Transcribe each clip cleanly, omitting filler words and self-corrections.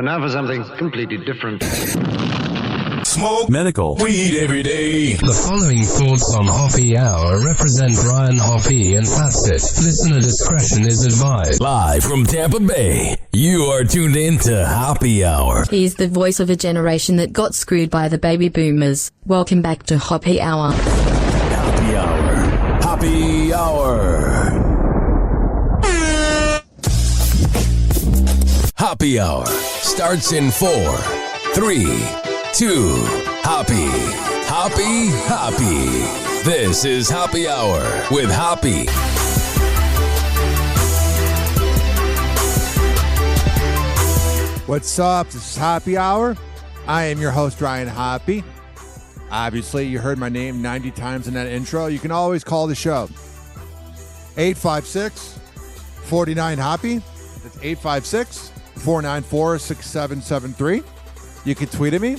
now for something completely different. Smoke medical weed every day. The following thoughts on Hoppe Hour represent Ryan Hoppe and Facet. Listener discretion is advised. Live from Tampa Bay, you are tuned in to Hoppe Hour. He's the voice of a generation that got screwed by the baby boomers. Welcome back to Hoppe Hour. Hoppe Hour. Hoppe Hour. Hoppe Hour starts in 4, 3, 2, Hoppe. Hoppe, Hoppe. This is Hoppe Hour with Hoppe. What's up? This is Hoppe Hour. I am your host, Ryan Hoppe. Obviously, you heard my name 90 times in that intro. You can always call the show. 856-49-HOPPE. That's 856-494-6773. You can tweet at me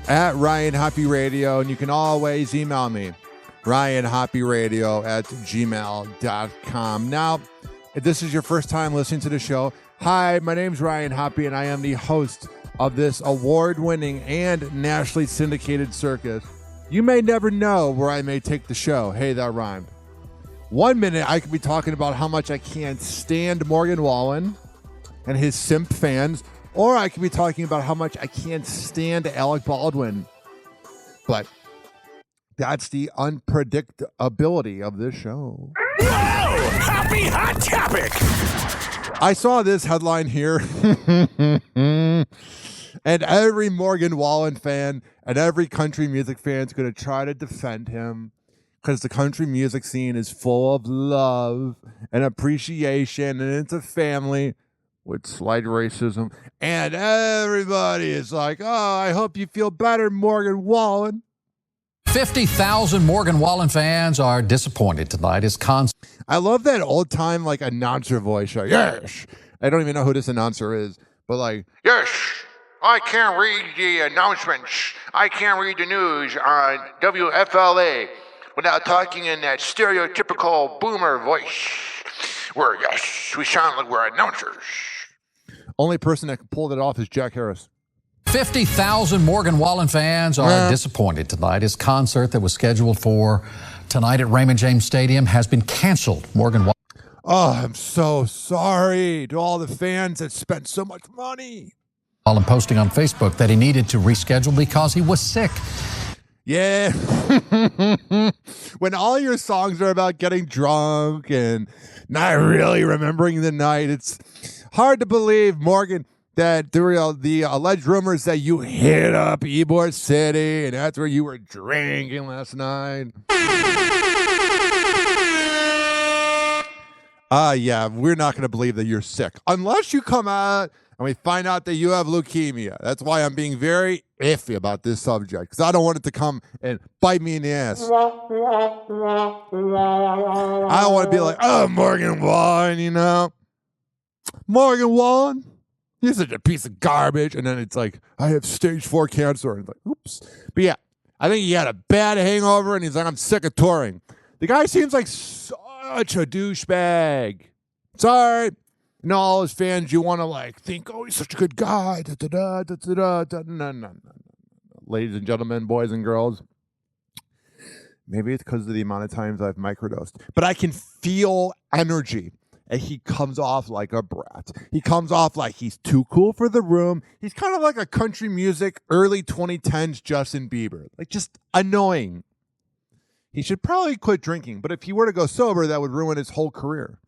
at Ryan Hoppe Radio, and you can always email me, ryanhopperadio@gmail.com. Now, if this is your first time listening to the show, hi, my name's Ryan Hoppe, and I am the host of this award-winning and nationally syndicated circus. You may never know where I may take the show. Hey, that rhymed. 1 minute, I could be talking about how much I can't stand Morgan Wallen and his simp fans, or I could be talking about how much I can't stand Alec Baldwin. But that's the unpredictability of this show. Whoa! Happy Hot Topic! I saw this headline here, and every Morgan Wallen fan and every country music fan is going to try to defend him because the country music scene is full of love and appreciation, and it's a family with slight racism, and everybody is like, oh, I hope you feel better, Morgan Wallen. 50,000 Morgan Wallen fans are disappointed tonight. His concert. I love that old time like announcer voice. Like, yes, I don't even know who this announcer is, but like, yes, I can't read the announcements. I can't read the news on WFLA without talking in that stereotypical boomer voice. Where yes, we sound like we're announcers. Only person that can pull that off is Jack Harris. 50,000 Morgan Wallen fans are disappointed tonight. His concert that was scheduled for tonight at Raymond James Stadium has been canceled. Morgan Wallen. Oh, I'm so sorry to all the fans that spent so much money. Wallen posting on Facebook that he needed to reschedule because he was sick. Yeah. When all your songs are about getting drunk and not really remembering the night, it's hard to believe, Morgan, that the alleged rumors that you hit up Ybor City and that's where you were drinking last night. Yeah, we're not going to believe that you're sick unless you come out and we find out that you have leukemia. That's why I'm being very iffy about this subject, because I don't want it to come and bite me in the ass. I don't want to be like, oh, Morgan Wallen, you know. Morgan Wallen, you're such a piece of garbage. And then it's like, I have stage 4 cancer. And it's like, oops. But yeah, I think he had a bad hangover and he's like, I'm sick of touring. The guy seems like such a douchebag. Sorry. And all his fans, you want to like think, oh, he's such a good guy. No. Ladies and gentlemen, boys and girls, maybe it's because of the amount of times I've microdosed, but I can feel energy. And he comes off like a brat. He comes off like he's too cool for the room. He's kind of like a country music early 2010s Justin Bieber. Like, just annoying. He should probably quit drinking, but if he were to go sober, that would ruin his whole career.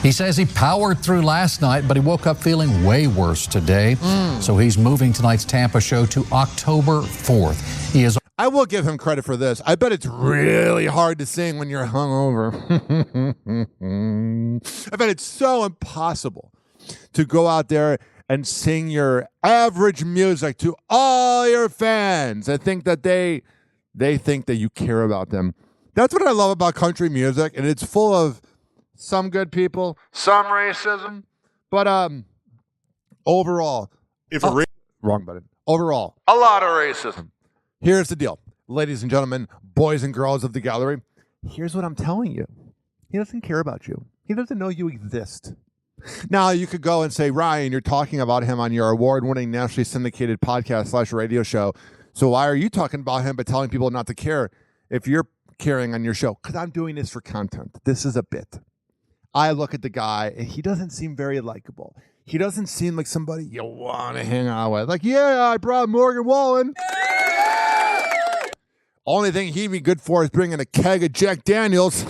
He says he powered through last night, but he woke up feeling way worse today. So he's moving tonight's Tampa show to October 4th. He is. I will give him credit for this. I bet it's really hard to sing when you're hungover. I bet it's so impossible to go out there and sing your average music to all your fans and think that they think that you care about them. That's what I love about country music, and it's full of some good people, some racism, but overall, wrong button. Overall, a lot of racism. Here's the deal, ladies and gentlemen, boys and girls of the gallery. Here's what I'm telling you. He doesn't care about you. He doesn't know you exist. Now, you could go and say, Ryan, you're talking about him on your award-winning nationally syndicated podcast / radio show. So why are you talking about him but telling people not to care if you're caring on your show? Because I'm doing this for content. This is a bit. I look at the guy, and he doesn't seem very likable. He doesn't seem like somebody you want to hang out with. Like, yeah, I brought Morgan Wallen. Only thing he'd be good for is bringing a keg of Jack Daniels.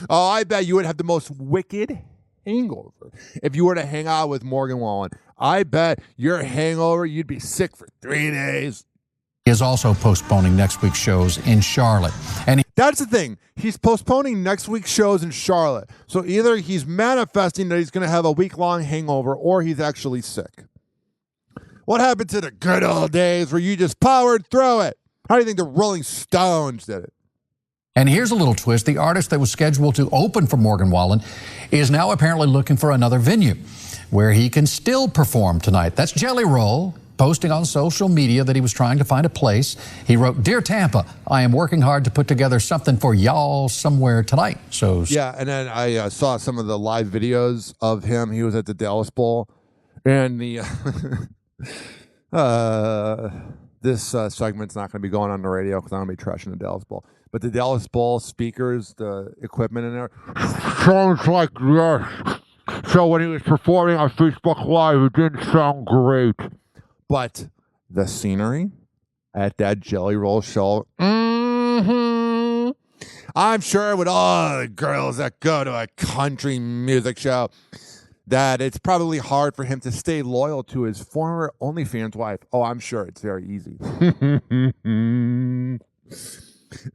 Oh, I bet you would have the most wicked hangover if you were to hang out with Morgan Wallen. I bet your hangover, you'd be sick for 3 days. He is also postponing next week's shows in Charlotte. And That's the thing. He's postponing next week's shows in Charlotte. So either he's manifesting that he's going to have a week-long hangover or he's actually sick. What happened to the good old days where you just powered through it? How do you think the Rolling Stones did it? And here's a little twist. The artist that was scheduled to open for Morgan Wallen is now apparently looking for another venue where he can still perform tonight. That's Jelly Roll, posting on social media that he was trying to find a place. He wrote, Dear Tampa, I am working hard to put together something for y'all somewhere tonight. So yeah, and then I saw some of the live videos of him. He was at the Dallas Bowl. And the this segment's not going to be going on the radio because I'm going to be trashing the Dallas Bowl. But the Dallas Bowl speakers, the equipment in there, sounds like this. So when he was performing on Facebook Live, it didn't sound great. But the scenery at that Jelly Roll show, I'm sure with all the girls that go to a country music show, that it's probably hard for him to stay loyal to his former OnlyFans wife. Oh, I'm sure it's very easy.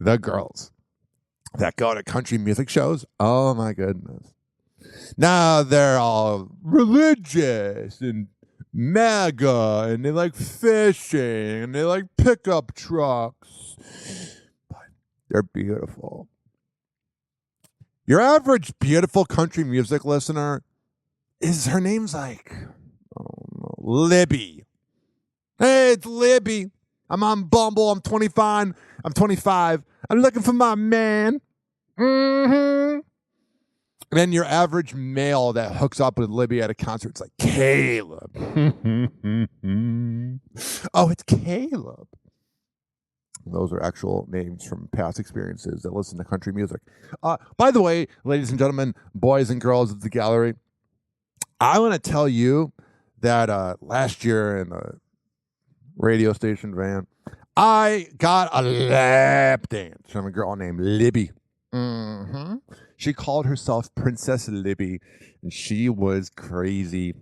The girls that go to country music shows, oh my goodness. Now they're all religious and mega, and they like fishing, and they like pickup trucks. But they're beautiful. Your average beautiful country music listener, her name's like, Libby. Hey, it's Libby. I'm on Bumble. I'm 25. I'm looking for my man. And then your average male that hooks up with Libby at a concert, it's like, Caleb. Oh, it's Caleb. Those are actual names from past experiences that listen to country music. By the way, ladies and gentlemen, boys and girls of the gallery, I want to tell you that last year in the radio station van, I got a lap dance from a girl named Libby. She called herself Princess Libby, and she was crazy.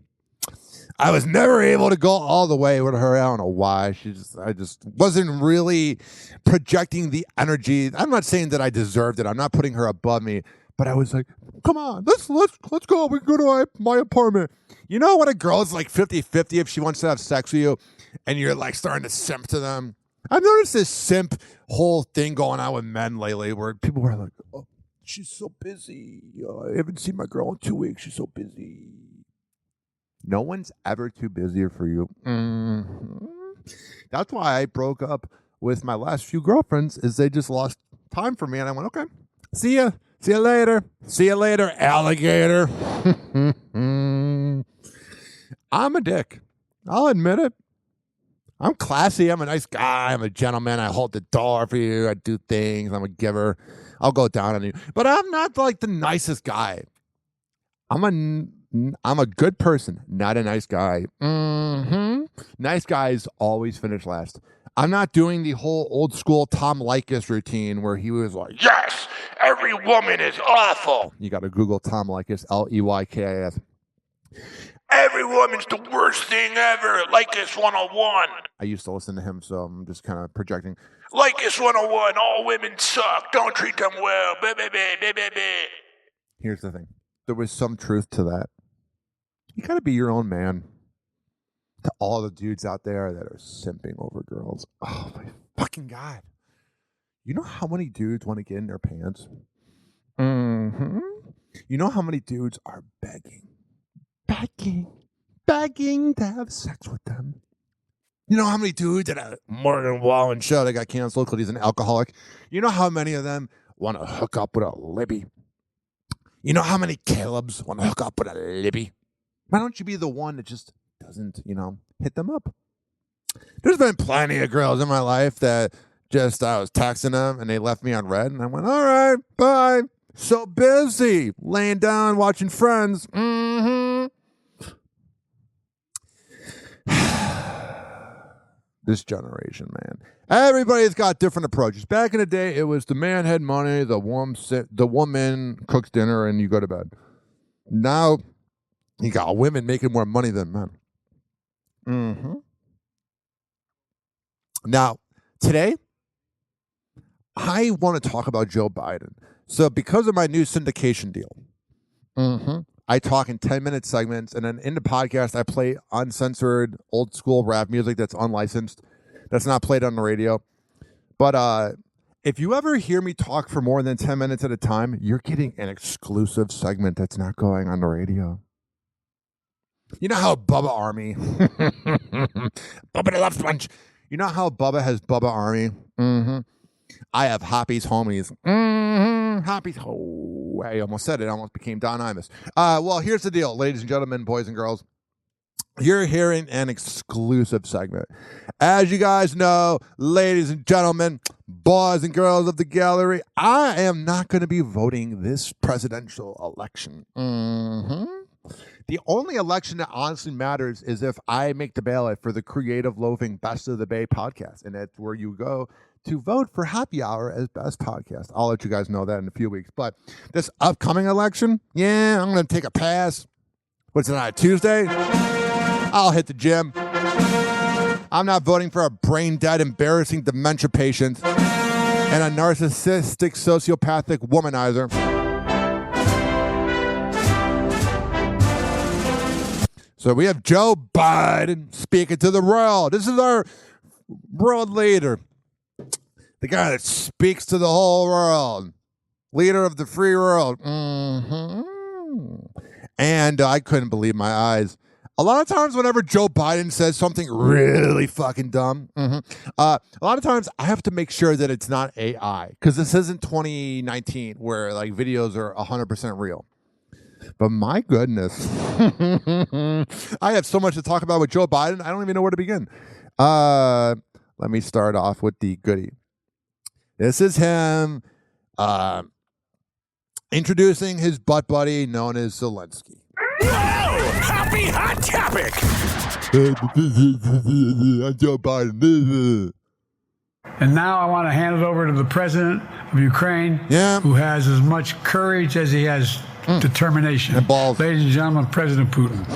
I was never able to go all the way with her. I don't know why. I just wasn't really projecting the energy. I'm not saying that I deserved it. I'm not putting her above me. But I was like, come on, let's go. We can go to my apartment. You know what a girl is like 50-50 if she wants to have sex with you and you're like starting to simp to them? I've noticed this simp whole thing going on with men lately where people were like, oh, she's so busy. I haven't seen my girl in 2 weeks. She's so busy. No one's ever too busy for you. That's why I broke up with my last few girlfriends is they just lost time for me. And I went, okay, see ya. See you later. See you later, alligator. I'm a dick. I'll admit it. I'm classy. I'm a nice guy. I'm a gentleman. I hold the door for you. I do things. I'm a giver. I'll go down on you. But I'm not like the nicest guy. I'm a good person, not a nice guy. Nice guys always finish last. I'm not doing the whole old school Tom Leykis routine where he was like, yes, every woman is awful. You got to Google Tom Leykis, Leykis. Every woman's the worst thing ever. Leykis 101. I used to listen to him, so I'm just kind of projecting. Leykis 101, all women suck. Don't treat them well. Here's the thing. There was some truth to that. You got to be your own man. To all the dudes out there that are simping over girls. Oh, my fucking God. You know how many dudes want to get in their pants? You know how many dudes are begging to have sex with them? You know how many dudes at a Morgan Wallen show that got canceled because he's an alcoholic? You know how many of them want to hook up with a Libby? You know how many Calebs want to hook up with a Libby? Why don't you be the one that just doesn't, hit them up? There's been plenty of girls in my life that just, I was texting them and they left me on red and I went, all right, bye. So busy laying down watching Friends. This generation, man. Everybody's got different approaches. Back in the day, it was the man had money, the woman cooks dinner, and you go to bed. Now, you got women making more money than men. Now, today, I want to talk about Joe Biden. So because of my new syndication deal, I talk in 10-minute segments, and then in the podcast, I play uncensored, old-school rap music that's unlicensed, that's not played on the radio. But if you ever hear me talk for more than 10 minutes at a time, you're getting an exclusive segment that's not going on the radio. You know how Bubba Army, Bubba the Left Bunch, you know how Bubba has Bubba Army? I have Hoppe's homies. Hoppe's. Oh, I almost said it. I almost became Don Imus. Well, here's the deal, ladies and gentlemen, boys and girls. You're hearing an exclusive segment. As you guys know, ladies and gentlemen, boys and girls of the gallery, I am not going to be voting this presidential election. The only election that honestly matters is if I make the ballot for the Creative Loafing Best of the Bay podcast. And that's where you go to vote for Happy Hour as best podcast. I'll let you guys know that in a few weeks. But this upcoming election, yeah, I'm going to take a pass. What's tonight, Tuesday? I'll hit the gym. I'm not voting for a brain-dead, embarrassing dementia patient and a narcissistic, sociopathic womanizer. So we have Joe Biden speaking to the world. This is our world leader. The guy that speaks to the whole world. Leader of the free world. And I couldn't believe my eyes. A lot of times whenever Joe Biden says something really fucking dumb, a lot of times I have to make sure that it's not AI. Because this isn't 2019 where like videos are 100% real. But my goodness, I have so much to talk about with Joe Biden. I don't even know where to begin. Let me start off with the goodie. This is him introducing his butt buddy known as Zelensky. Happy hot topic. I'm Joe Biden. And now I want to hand it over to the president of Ukraine, who has as much courage as he has determination. And balls. Ladies and gentlemen, President Putin.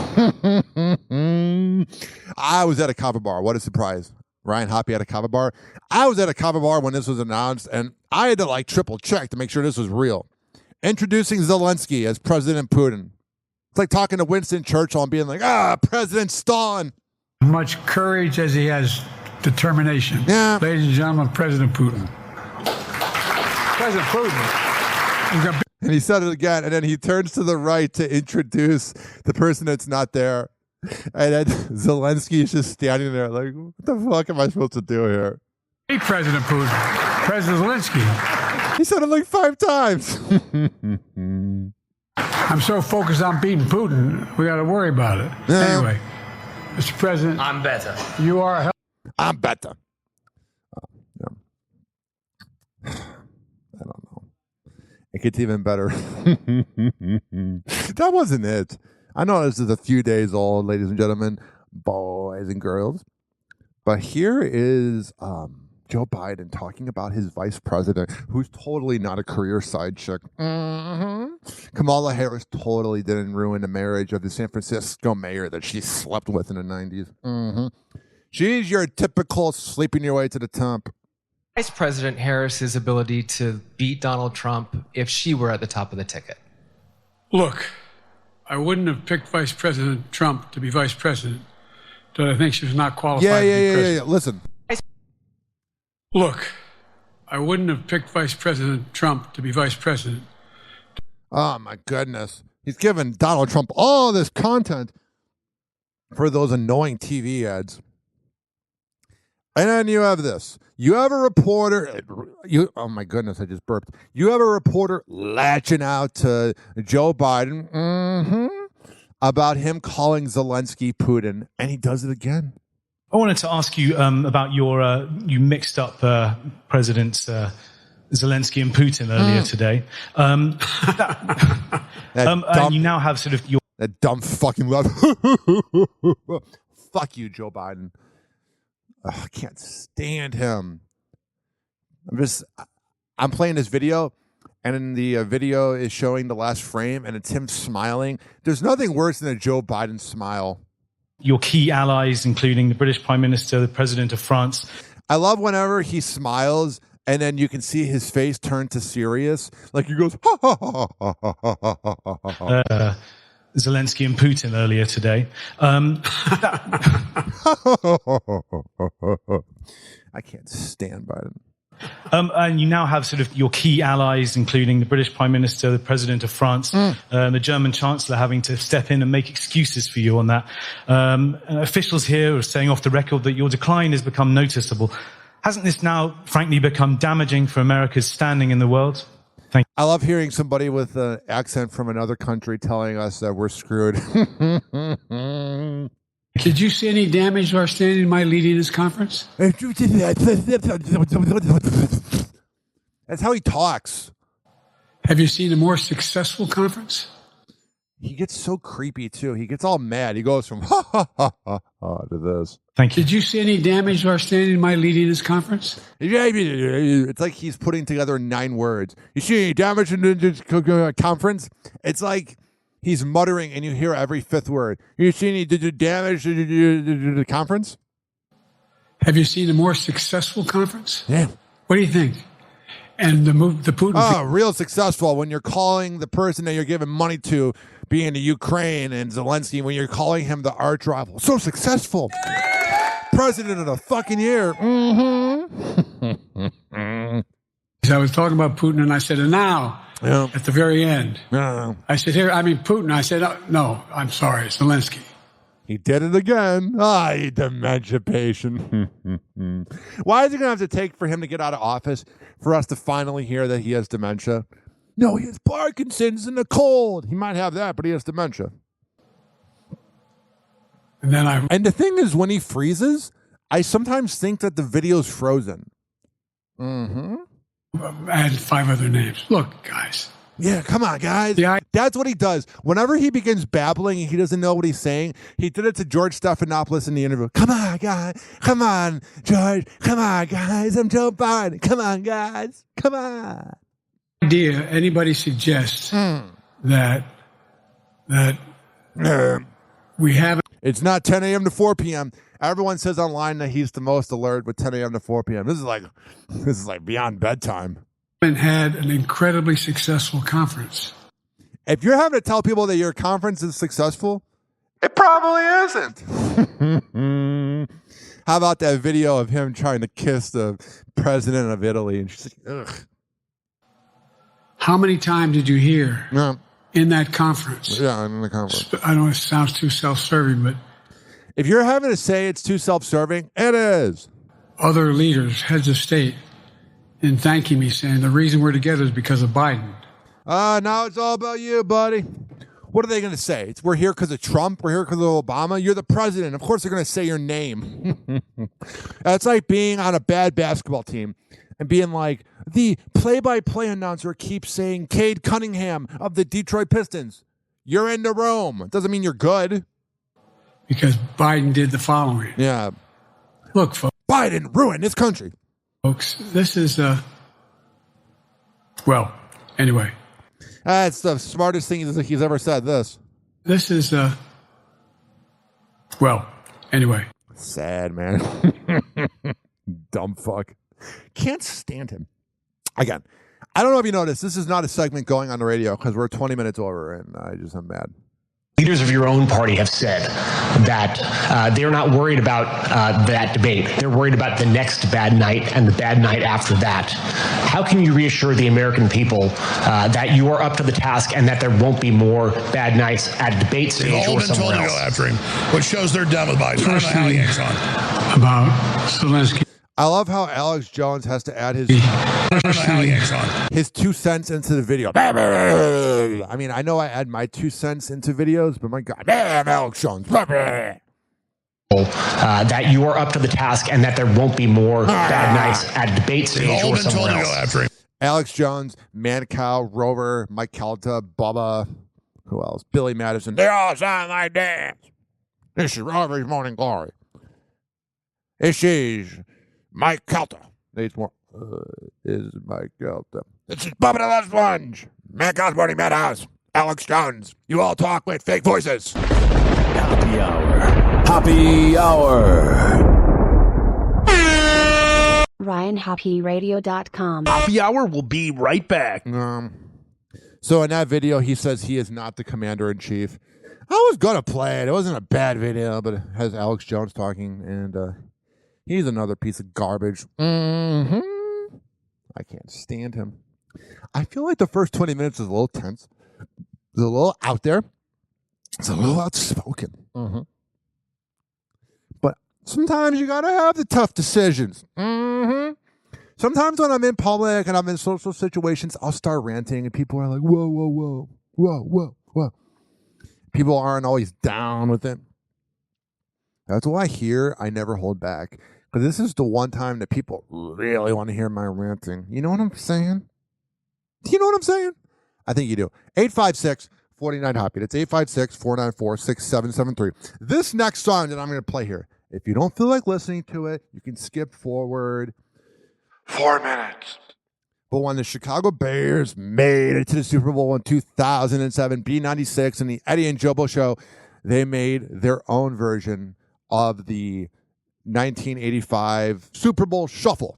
I was at a kava bar. What a surprise. Ryan Hoppe at a kava bar. I was at a kava bar when this was announced, and I had to like triple check to make sure this was real. Introducing Zelensky as President Putin. It's like talking to Winston Churchill and being like, President Stalin. Much courage as he has determination. Ladies and gentlemen, President Putin. President Putin. And he said it again, and then he turns to the right to introduce the person that's not there. And then Zelensky is just standing there like, what the fuck am I supposed to do here? Hey, President Putin. President Zelensky. He said it like 5 times. I'm so focused on beating Putin, we got to worry about it. Anyway, Mr. President. I'm better. You are a hell. I'm better. I don't know. It gets even better. That wasn't it. I know this is a few days old, ladies and gentlemen, boys and girls. But here is Joe Biden talking about his vice president, who's totally not a career side chick. Kamala Harris totally didn't ruin the marriage of the San Francisco mayor that she slept with in the 90s. She's your typical sleeping your way to the top. Vice President Harris's ability to beat Donald Trump if she were at the top of the ticket. Look, I wouldn't have picked Vice President Trump to be vice president, but I think she was not qualified to be president. Yeah. Listen. Look, I wouldn't have picked Vice President Trump to be vice president. Oh, my goodness. He's giving Donald Trump all this content for those annoying TV ads. And then you have this. You have a reporter. Oh my goodness, I just burped. You have a reporter latching out to Joe Biden about him calling Zelensky Putin, and he does it again. I wanted to ask you about your. You mixed up Presidents Zelensky and Putin earlier today. And you now have sort of your that dumb fucking love. Fuck you, Joe Biden. I can't stand him. I'm playing this video, and in the video is showing the last frame, and it's him smiling. There's nothing worse than a Joe Biden smile. Your key allies, including the British Prime Minister, the President of France. I love whenever he smiles, and then you can see his face turn to serious, like he goes, ha ha ha ha ha ha ha ha ha. Zelensky and Putin earlier today. I can't stand Biden. And you now have sort of your key allies, including the British Prime Minister, the President of France, and the German Chancellor having to step in and make excuses for you on that. Officials here are saying off the record that your decline has become noticeable. Hasn't this now, frankly, become damaging for America's standing in the world? Thank you. I love hearing somebody with an accent from another country telling us that we're screwed. Did you see any damage while standing by leading this conference? That's how he talks. Have you seen a more successful conference? He gets so creepy, too. He gets all mad. He goes from ha, ha, ha, ha, ha to this. Thank you. Did you see any damage while standing by leading this conference? It's like he's putting together 9 words. You see any damage in the conference? It's like he's muttering, and you hear every 5th word. You see any damage to the conference? Have you seen a more successful conference? Yeah. What do you think? And the Putin... Oh, real successful when you're calling the person that you're giving money to being the Ukraine and Zelensky, when you're calling him the arch rival. So successful. President of the fucking year. I was talking about Putin, and I said, and now, at the very end, I said, Putin. I said, no, I'm sorry, it's Zelensky. He did it again. You dementia patient. Why is it going to have to take for him to get out of office for us to finally hear that he has dementia? No, he has Parkinson's and a cold. He might have that, but he has dementia. And the thing is, when he freezes, I sometimes think that the video's frozen. I had 5 other names. Look, guys. Yeah, come on, guys. That's what he does. Whenever he begins babbling and he doesn't know what he's saying, he did it to George Stephanopoulos in the interview. Come on, guys. Come on, George. Come on, guys. I'm Joe Biden. Come on, guys. Come on. Idea anybody suggests that we haven't. It's not 10 a.m. to 4 p.m. Everyone says online that he's the most alert with 10 a.m. to 4 p.m. This is like beyond bedtime. Had an incredibly successful conference. If you're having to tell people that your conference is successful, it probably isn't. How about that video of him trying to kiss the president of Italy? And she's like, ugh. How many times did you hear in that conference? Yeah, in the conference. I know it sounds too self-serving, but if you're having to say it's too self-serving, it is. Other leaders, heads of state, in thanking me, saying the reason we're together is because of Biden. Now it's all about you, buddy. What are they going to say? We're here because of Trump. We're here because of Obama. You're the president. Of course they're going to say your name. That's like being on a bad basketball team and being like, the play-by-play announcer keeps saying Cade Cunningham of the Detroit Pistons. You're into Rome. It doesn't mean you're good. Because Biden did the following. Yeah. Look, folks. Biden ruined this country. Folks, this is, well, anyway. That's the smartest thing he's ever said, this. This is, well, anyway. Sad, man. Dumb fuck. Can't stand him. Again, I don't know if you noticed, this is not a segment going on the radio because we're 20 minutes over and I'm mad. Leaders of your own party have said that they're not worried about that debate. They're worried about the next bad night and the bad night after that. How can you reassure the American people that you are up to the task and that there won't be more bad nights at a debate stage They've all or been told somewhere to else? go after him, which shows they're done with Biden. I don't know how he hangs on. About Zelensky. I love how Alex Jones has to add his 2 cents into the video. I mean, I know I add my 2 cents into videos, but my God, Alex Jones. That you are up to the task and that there won't be more bad nights at a debate stage or somewhere else. Alex Jones, Mancow, Rover, Mike Calta, Bubba, who else? Billy Madison. They all sound like dance. This is Rover's Morning Glory. This is Mike Calta. Is Mike Calta. This is Bubba the Love Sponge. Mancow's Morning Madhouse. Alex Jones. You all talk with fake voices. Happy Hour. Happy Hour. RyanHoppeRadio.com. Happy Hour will be right back. So in that video, he says he is not the commander-in-chief. I was going to play it. It wasn't a bad video, but it has Alex Jones talking, and he's another piece of garbage. I can't stand him. I feel like the first 20 minutes is a little tense. It's a little out there. It's a little outspoken. But sometimes you got to have the tough decisions. Sometimes when I'm in public and I'm in social situations, I'll start ranting and people are like, whoa, whoa, whoa, whoa, whoa, whoa. People aren't always down with it. That's why here I never hold back. Because this is the one time that people really want to hear my ranting. You know what I'm saying? Do you know what I'm saying? I think you do. 856-49-HOPPY. That's 856-494-6773. This next song that I'm going to play here, if you don't feel like listening to it, you can skip forward 4 minutes. But when the Chicago Bears made it to the Super Bowl in 2007, B96 and the Eddie and Jobo Show, they made their own version of the 1985 Super Bowl Shuffle.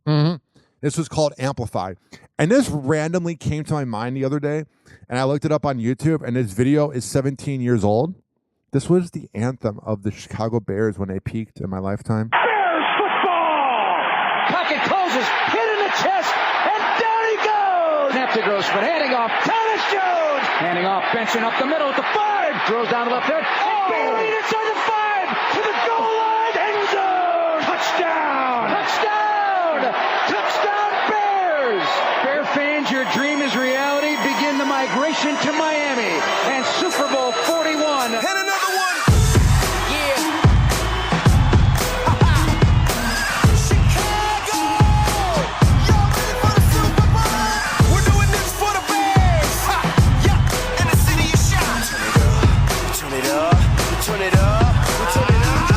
This was called Amplify. And this randomly came to my mind the other day, and I looked it up on YouTube, and this video is 17 years old. This was the anthem of the Chicago Bears when they peaked in my lifetime. Bears football! Pocket closes, hit in the chest, and down he goes! Snap to Grossman, handing off, Thomas Jones! Handing off, benching up the middle at the 5, throws down to left there, and buried inside the 5, to the goal line, end zone! Touchdown! Touchdown! Touchdown Bears! Bear fans, your dream is reality. Begin the migration to Miami and Super Bowl 41. And another one! Yeah! Chicago! Y'all ready for the Super Bowl? We're doing this for the Bears! Ha! Yeah! And the city is shot! Turn it up! Turn it up! Turn it up!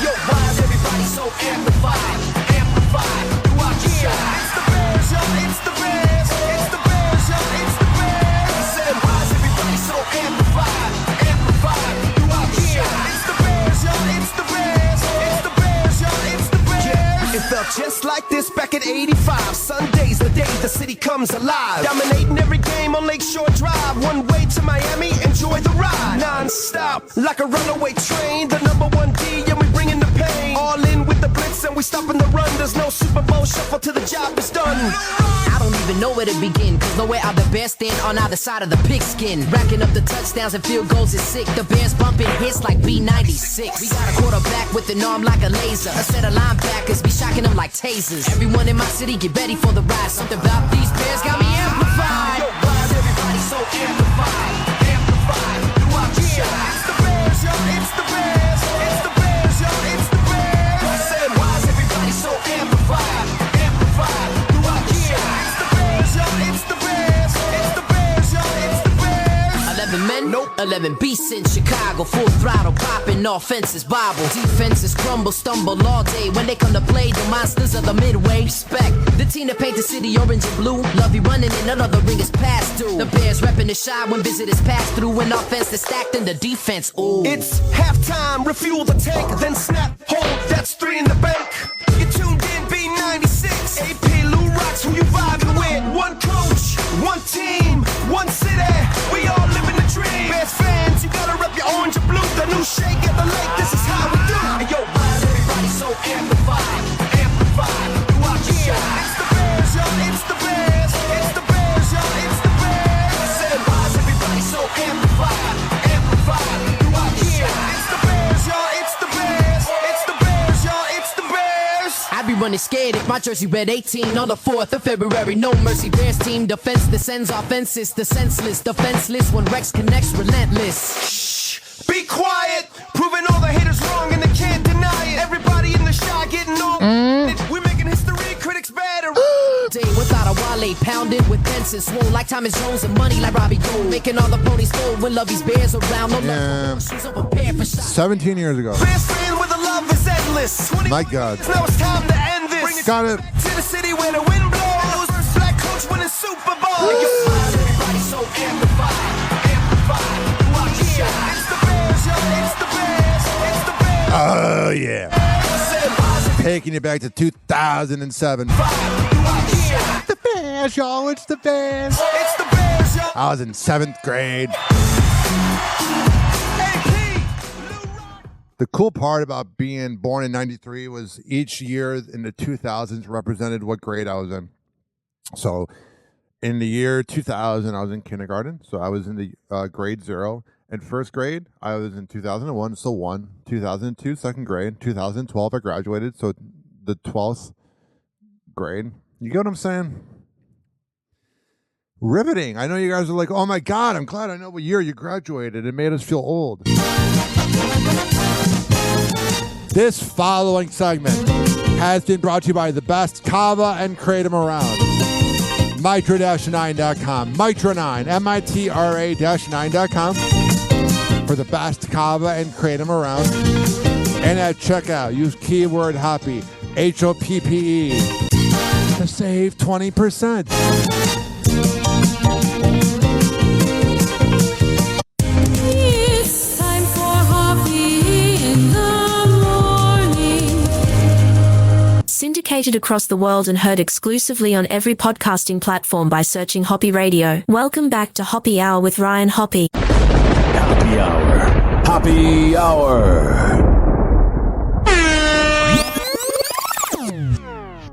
Yo, why is everybody so amplified? Amplified throughout the shot. It's the Bears, y'all. It's the Bears. It's the Bears, y'all. It's the Bears. He said, why is everybody so amplified? Amplified throughout the shot. It's the Bears, y'all. It's the Bears. It's the Bears, y'all. It's the Bears. It felt just like this back in '85. Sundays, the day the city comes alive. Dominating every game on Lakeshore Drive. One way to Miami, enjoy the ride. Non-stop, like a runaway train. The number 1 D, and we bringing the pain. All in with the blitz, and we stopping the run. There's no Super Bowl shuffle till the job is done. I don't even know where to begin, cause nowhere are the Bears stand on either side of the pigskin. Racking up the touchdowns and field goals is sick. The Bears bumping hits like B96. We got a quarterback with an arm like a laser. A set of linebackers be shocking them like tasers. Everyone in my city get ready for the ride. Something about these Bears got me amplified. Yo, why is everybody so amplified? Amplified throughout the shot. It's the Bears, y'all. It's the Bears. It's the Bears, y'all. It's the Bears. I said, why is everybody so amplified? Amplified throughout the shot. It's the Bears, y'all. It's the Bears. It's the Bears, y'all. It's the Bears. 11 men, nope. 11 beasts in Chicago, full throttle popping, offenses bobble, defenses crumble, stumble all day. When they come to play, the monsters of the midway respect the team that paint the city orange and blue. Love you running and none of the ring is past due. The Bears repping the shot when visitors pass through. An offense that's stacked in the defense. Ooh, it's halftime, refuel the tank, then snap, hold, that's 3 in the bank. You tuned in, B96, AP Lou Rocks, who you vibing with? One coach, one team, one city, we all living the dream. Bears fans, you gotta rep is scared if my jersey read 18 on the 4th of February. No mercy, Bears team defense descends offenses. The senseless, defenseless when Rex connects relentless. Shh, be quiet. Proving all the haters wrong and they can't deny it. Everybody in the shot getting all we're making history, critics better. Day without a Wale, pounded with fences. Swole like Thomas Jones and money like Robbie Gold. Making all the ponies fold when Lovey's Bears around. No love, shoes over pair for shots. 17 years ago. Bears fan with the love is endless. My God. Now it's time to end this. Bring it Got it. back to the city where the wind blows. First black coach winning Super Bowl. Everybody so amplified. Watch your shot. It's the Bears, yo. It's the Bears. It's the Bears. Oh, yeah. Taking you back to 2007. The Bears, y'all. It's the Bears. It's the Bears, yo. I was in 7th grade. The cool part about being born in 93 was each year in the 2000s represented what grade I was in. So in the year 2000, I was in kindergarten. So I was in the grade 0. In first grade, I was in 2001, so 1. 2002, second grade. 2012, I graduated, so the 12th grade. You get what I'm saying? Riveting. I know you guys are like, oh my God, I'm glad I know what year you graduated. It made us feel old. This following segment has been brought to you by the best kava and kratom around. Mitra-9.com. Mitra9, MITRA-9.com for the best kava and kratom around. And at checkout, use keyword Hoppe, HOPPE, to save 20%. It's time for Hoppe in the morning. Syndicated across the world and heard exclusively on every podcasting platform by searching Hoppe Radio. Welcome back to Hoppe Hour with Ryan Hoppe. Happy Hour. Happy Hour.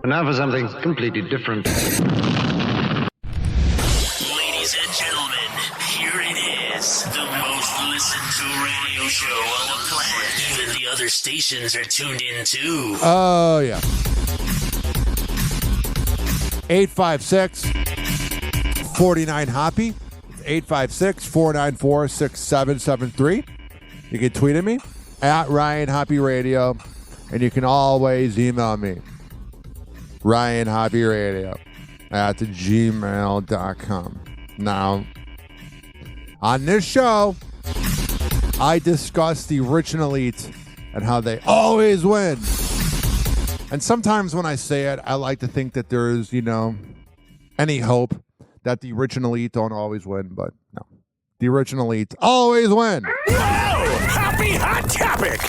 And now for something completely different. Ladies and gentlemen, here it is. The most listened to radio show on the planet. Even the other stations are tuned in too. Oh, yeah. 856-49-HOPPE. 856-494-6773. You can tweet at me at Ryan Hoppe Radio, and you can always email me, Ryan Hoppe Radio at gmail.com. Now, on this show, I discuss the rich and elite and how they always win. And sometimes when I say it, I like to think that there's, any hope that the rich and elite don't always win, but no. The rich and elite always win. Happy hot topic!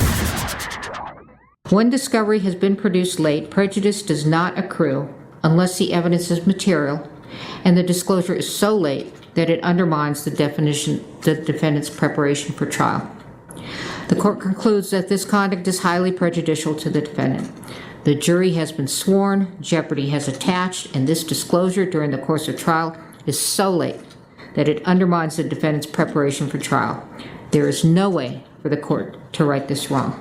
When discovery has been produced late, prejudice does not accrue unless the evidence is material and the disclosure is so late that it undermines the defendant's preparation for trial. The court concludes that this conduct is highly prejudicial to the defendant. The jury has been sworn, jeopardy has attached, and this disclosure during the course of trial is so late that it undermines the defendant's preparation for trial. There is no way for the court to right this wrong.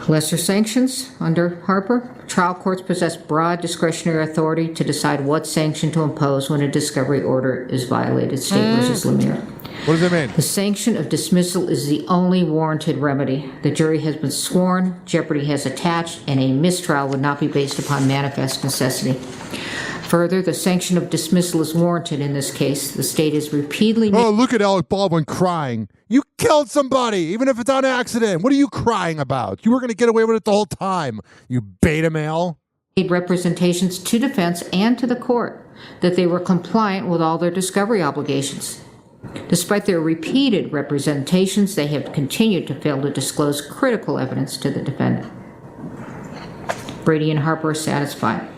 Lesser sanctions under Harper. Trial courts possess broad discretionary authority to decide what sanction to impose when a discovery order is violated. State versus Lemire. What does that mean? The sanction of dismissal is the only warranted remedy. The jury has been sworn, jeopardy has attached, and a mistrial would not be based upon manifest necessity. Further, the sanction of dismissal is warranted in this case. The state is repeatedly... Oh, look at Alec Baldwin crying. You killed somebody, even if it's on accident. What are you crying about? You were going to get away with it the whole time, you beta male. Made representations to defense and to the court that they were compliant with all their discovery obligations. Despite their repeated representations, they have continued to fail to disclose critical evidence to the defendant. Brady and Harper are satisfied.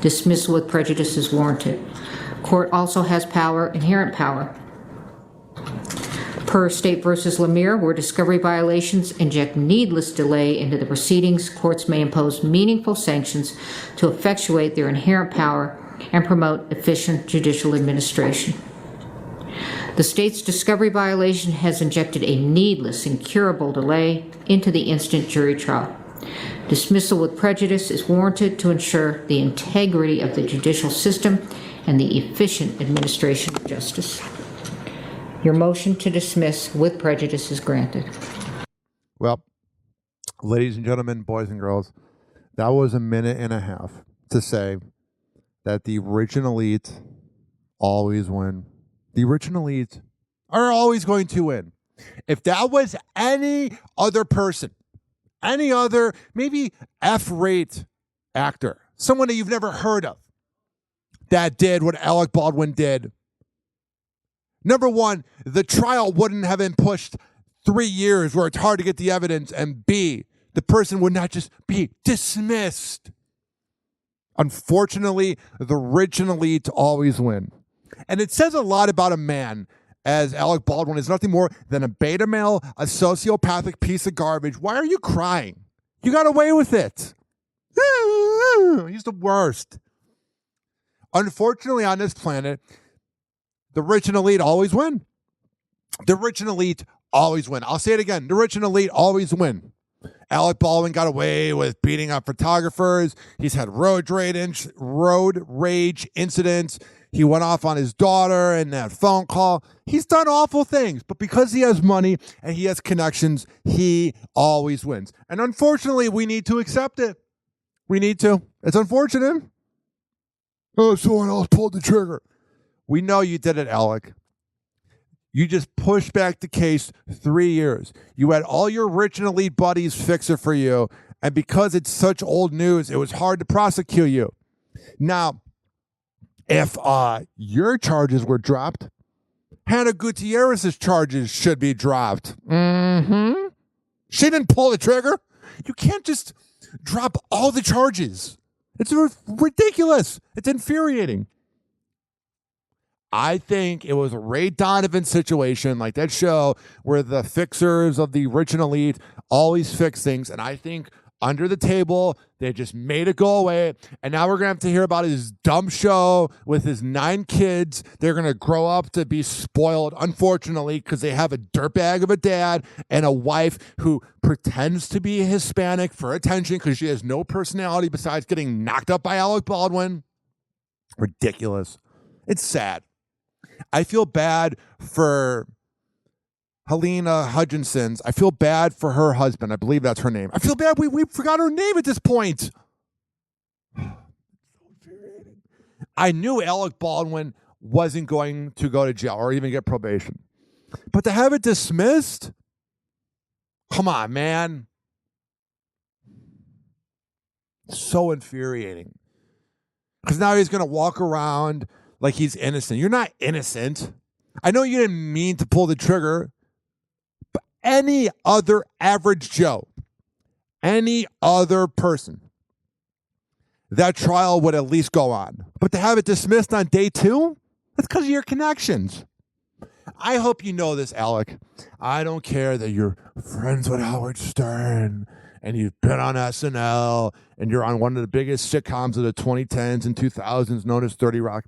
Dismissal with prejudice is warranted. Court also has power, inherent power. Per State versus Lemire, where discovery violations inject needless delay into the proceedings, courts may impose meaningful sanctions to effectuate their inherent power and promote efficient judicial administration. The state's discovery violation has injected a needless, incurable delay into the instant jury trial. Dismissal with prejudice is warranted to ensure the integrity of the judicial system and the efficient administration of justice. Your motion to dismiss with prejudice is granted. Well, ladies and gentlemen, boys and girls, that was a minute and a half to say that the rich and elite always win. The rich and elite are always going to win. If that was any other person, any other, maybe F-rate actor, someone that you've never heard of, that did what Alec Baldwin did, number one, the trial wouldn't have been pushed 3 years where it's hard to get the evidence, and B, the person would not just be dismissed. Unfortunately, the rich and elite always win. And it says a lot about a man, as Alec Baldwin is nothing more than a beta male, a sociopathic piece of garbage. Why are you crying? You got away with it. He's the worst. Unfortunately, on this planet, the rich and elite always win. The rich and elite always win. I'll say it again. The rich and elite always win. Alec Baldwin got away with beating up photographers. He's had road rage incidents. He went off on his daughter in that phone call. He's done awful things, but because he has money and he has connections, he always wins. And unfortunately, we need to accept it. We need to. It's unfortunate. Oh, someone else pulled the trigger. We know you did it, Alec. You just pushed back the case 3 years. You had all your rich and elite buddies fix it for you. And because it's such old news, it was hard to prosecute you. Now, if your charges were dropped, Hannah Gutierrez's charges should be dropped. Mm-hmm. She didn't pull the trigger. You can't just drop all the charges. It's ridiculous. It's infuriating. I think it was a Ray Donovan situation, like that show where the fixers of the rich and elite always fix things. And I think under the table, they just made it go away. And now we're going to have to hear about his dumb show with his 9 kids. They're going to grow up to be spoiled, unfortunately, because they have a dirtbag of a dad and a wife who pretends to be Hispanic for attention because she has no personality besides getting knocked up by Alec Baldwin. Ridiculous. It's sad. I feel bad for Helena Hutchinson's. I feel bad for her husband. I believe that's her name. I feel bad we forgot her name at this point. I knew Alec Baldwin wasn't going to go to jail or even get probation. But to have it dismissed? Come on, man. So infuriating. Because now he's going to walk around like he's innocent. You're not innocent. I know you didn't mean to pull the trigger, but any other average Joe, any other person, that trial would at least go on. But to have it dismissed on day 2, that's because of your connections. I hope you know this, Alec. I don't care that you're friends with Howard Stern and you've been on SNL and you're on one of the biggest sitcoms of the 2010s and 2000s known as 30 Rock.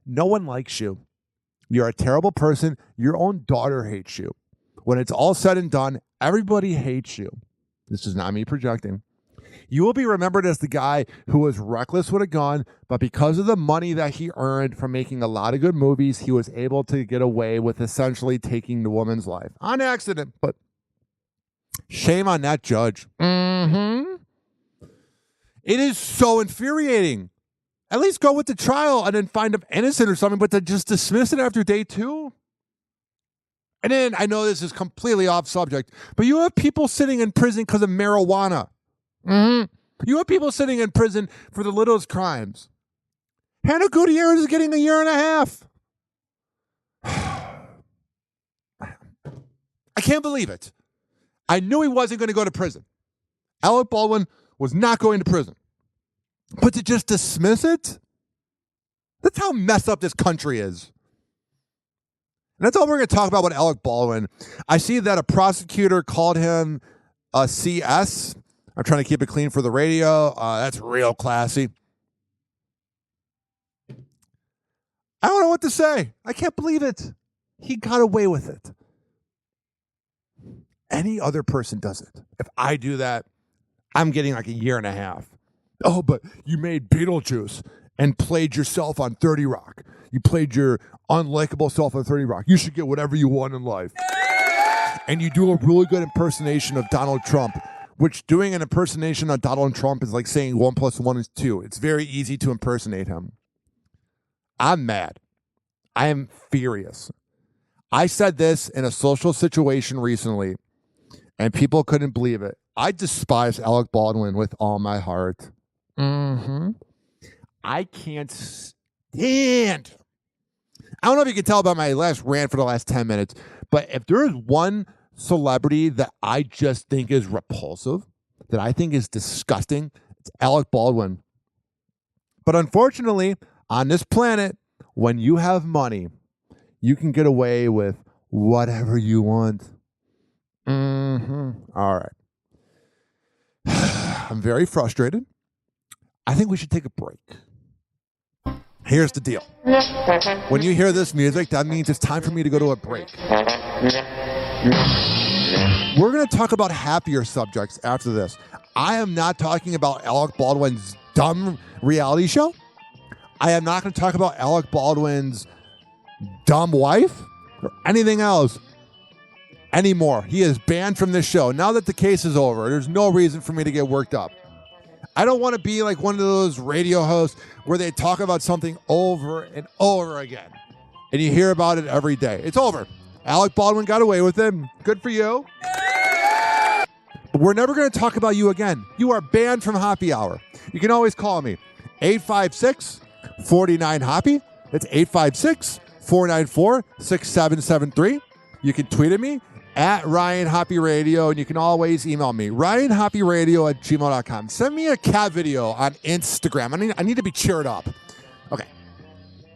No one likes you. You're a terrible person. Your own daughter hates you. When it's all said and done, everybody hates you. This is not me projecting. You will be remembered as the guy who was reckless with a gun, but because of the money that he earned from making a lot of good movies, he was able to get away with essentially taking the woman's life. On accident, but shame on that judge. Mm-hmm. It is so infuriating. At least go with the trial and then find him innocent or something, but to just dismiss it after day 2? And then, I know this is completely off subject, but you have people sitting in prison because of marijuana. Mm-hmm. You have people sitting in prison for the littlest crimes. Hannah Gutierrez is getting 1.5 years. I can't believe it. I knew he wasn't going to go to prison. Alec Baldwin was not going to prison. But to just dismiss it? That's how messed up this country is. And that's all we're going to talk about with Alec Baldwin. I see that a prosecutor called him a CS. I'm trying to keep it clean for the radio. That's real classy. I don't know what to say. I can't believe it. He got away with it. Any other person does it. If I do that, I'm getting like a year and a half. Oh, but you made Beetlejuice and played yourself on 30 Rock. You played your unlikable self on 30 Rock. You should get whatever you want in life. And you do a really good impersonation of Donald Trump, which doing an impersonation of Donald Trump is like saying 1 + 1 is 2. It's very easy to impersonate him. I'm mad. I am furious. I said this in a social situation recently, and people couldn't believe it. I despise Alec Baldwin with all my heart. I can't stand. I don't know if you can tell by my last rant for the last 10 minutes, but if there is one celebrity that I just think is repulsive, that I think is disgusting, it's Alec Baldwin. But unfortunately, on this planet, when you have money, you can get away with whatever you want. All right. I'm very frustrated. I think we should take a break. Here's the deal. When you hear this music, that means it's time for me to go to a break. We're going to talk about happier subjects after this. I am not talking about Alec Baldwin's dumb reality show. I am not going to talk about Alec Baldwin's dumb wife or anything else anymore. He is banned from this show. Now that the case is over, there's no reason for me to get worked up. I don't want to be like one of those radio hosts where they talk about something over and over again, and you hear about it every day. It's over. Alec Baldwin got away with it. Good for you. But we're never going to talk about you again. You are banned from Hoppe Hour. You can always call me. 856-49-HOPPE. That's 856-494-6773. You can tweet at me at Ryan Hoppe Radio, and you can always email me, ryanhopperadio@gmail.com. Send me a cat video on Instagram. I need to be cheered up. Okay.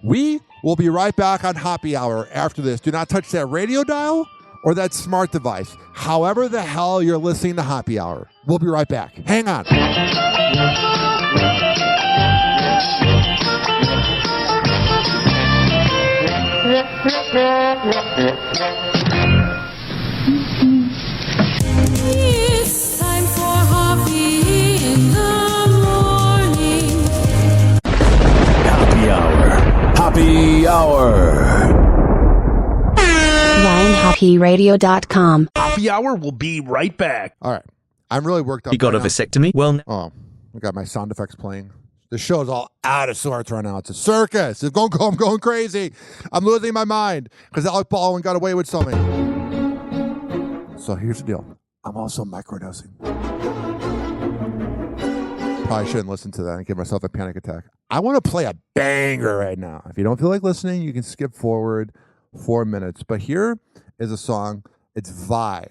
We will be right back on Hoppe Hour after this. Do not touch that radio dial or that smart device. However the hell you're listening to Hoppe Hour. We'll be right back. Hang on. It's time for Hoppe in the morning. Hoppe Hour. Hoppe Hour. RyanHoppeRadio.com. Hoppe Hour will be right back. All right. I'm really worked up. You got a vasectomy? Well, oh, I got my sound effects playing. The show's all out of sorts right now. It's a circus. I'm going crazy. I'm losing my mind because Alec Baldwin got away with something. So here's the deal. I'm also microdosing. Probably shouldn't listen to that and give myself a panic attack. I want to play a banger right now. If you don't feel like listening, you can skip forward 4 minutes. But here is a song. It's Vi,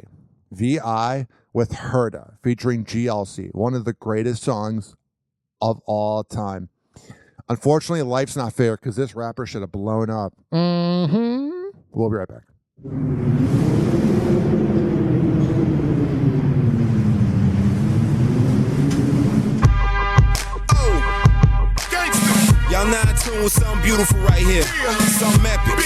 V-I, with Herda, featuring GLC. One of the greatest songs of all time. Unfortunately, life's not fair because this rapper should have blown up. We'll be right back. Y'all not in tune with something beautiful right here. Something epic.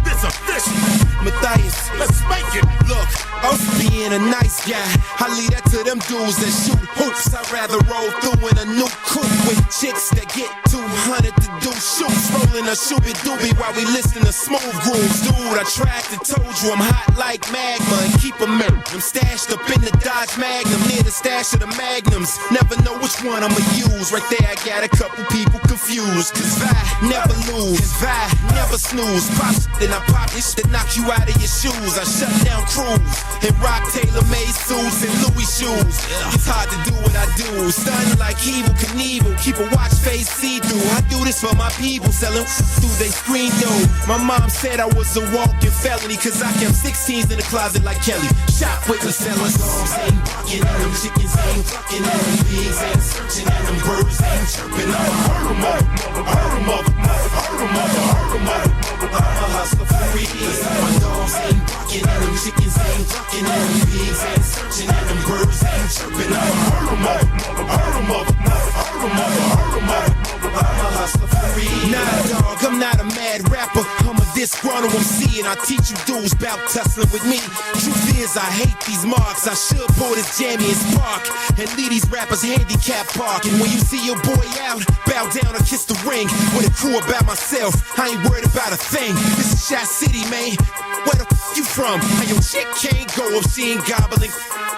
This official. Matthias, let's make it. Look, I was being a nice guy. I leave that to them dudes that shoot hoops. I'd rather roll through in a new coupe with chicks that get 200 to do shoots. Rolling a shooby doobie while we listen to smooth grooves. Dude, I tried to told you I'm hot like magma and keep a mirror. I'm stashed up in the Dodge Magnum near the stash of the Magnums. Never know which one I'ma use. Right there, I got a couple people confused. Cause I never lose. Cause I never snooze. Pop then I pop this shit, knock you out of your shoes. I shut down crews and rock tailor-made suits and Louis shoes. It's hard to do what I do. Stunning like Evil Knievel. Keep a watch face see-through. I do this for my people selling through they screen door. My mom said I was a walking felony cause I kept 16s in the closet like Kelly. Shop with the sellers. Dogs ain't barking at them, chickens ain't clucking at them, pigs ain't searching at them, birds ain't chirping. I'ma hurt them up, hurt them up, hurt them up, hurt them up. I'm a hustler for real. My dogs ain't barking at them, chickens ain't clucking at them, pigs ain't searching at them, birds ain't chirping. I'ma hurt them up, hurt them up, hurt them up, hurt them up. I'm a hustler for real. Nah, dog, I'm not a mad rapper. I'm a disgruntled MC, and I teach you dudes about tussling with me. Truth is, I hate these marks. I should pull this jammy and spark and leave these rappers handicap park. And when you see your boy out, bow down or kiss the ring. With a crew about myself, I ain't worried about a thing. This is Shot City, man. Where the f you from? How your chick can't go if she ain't gobbling.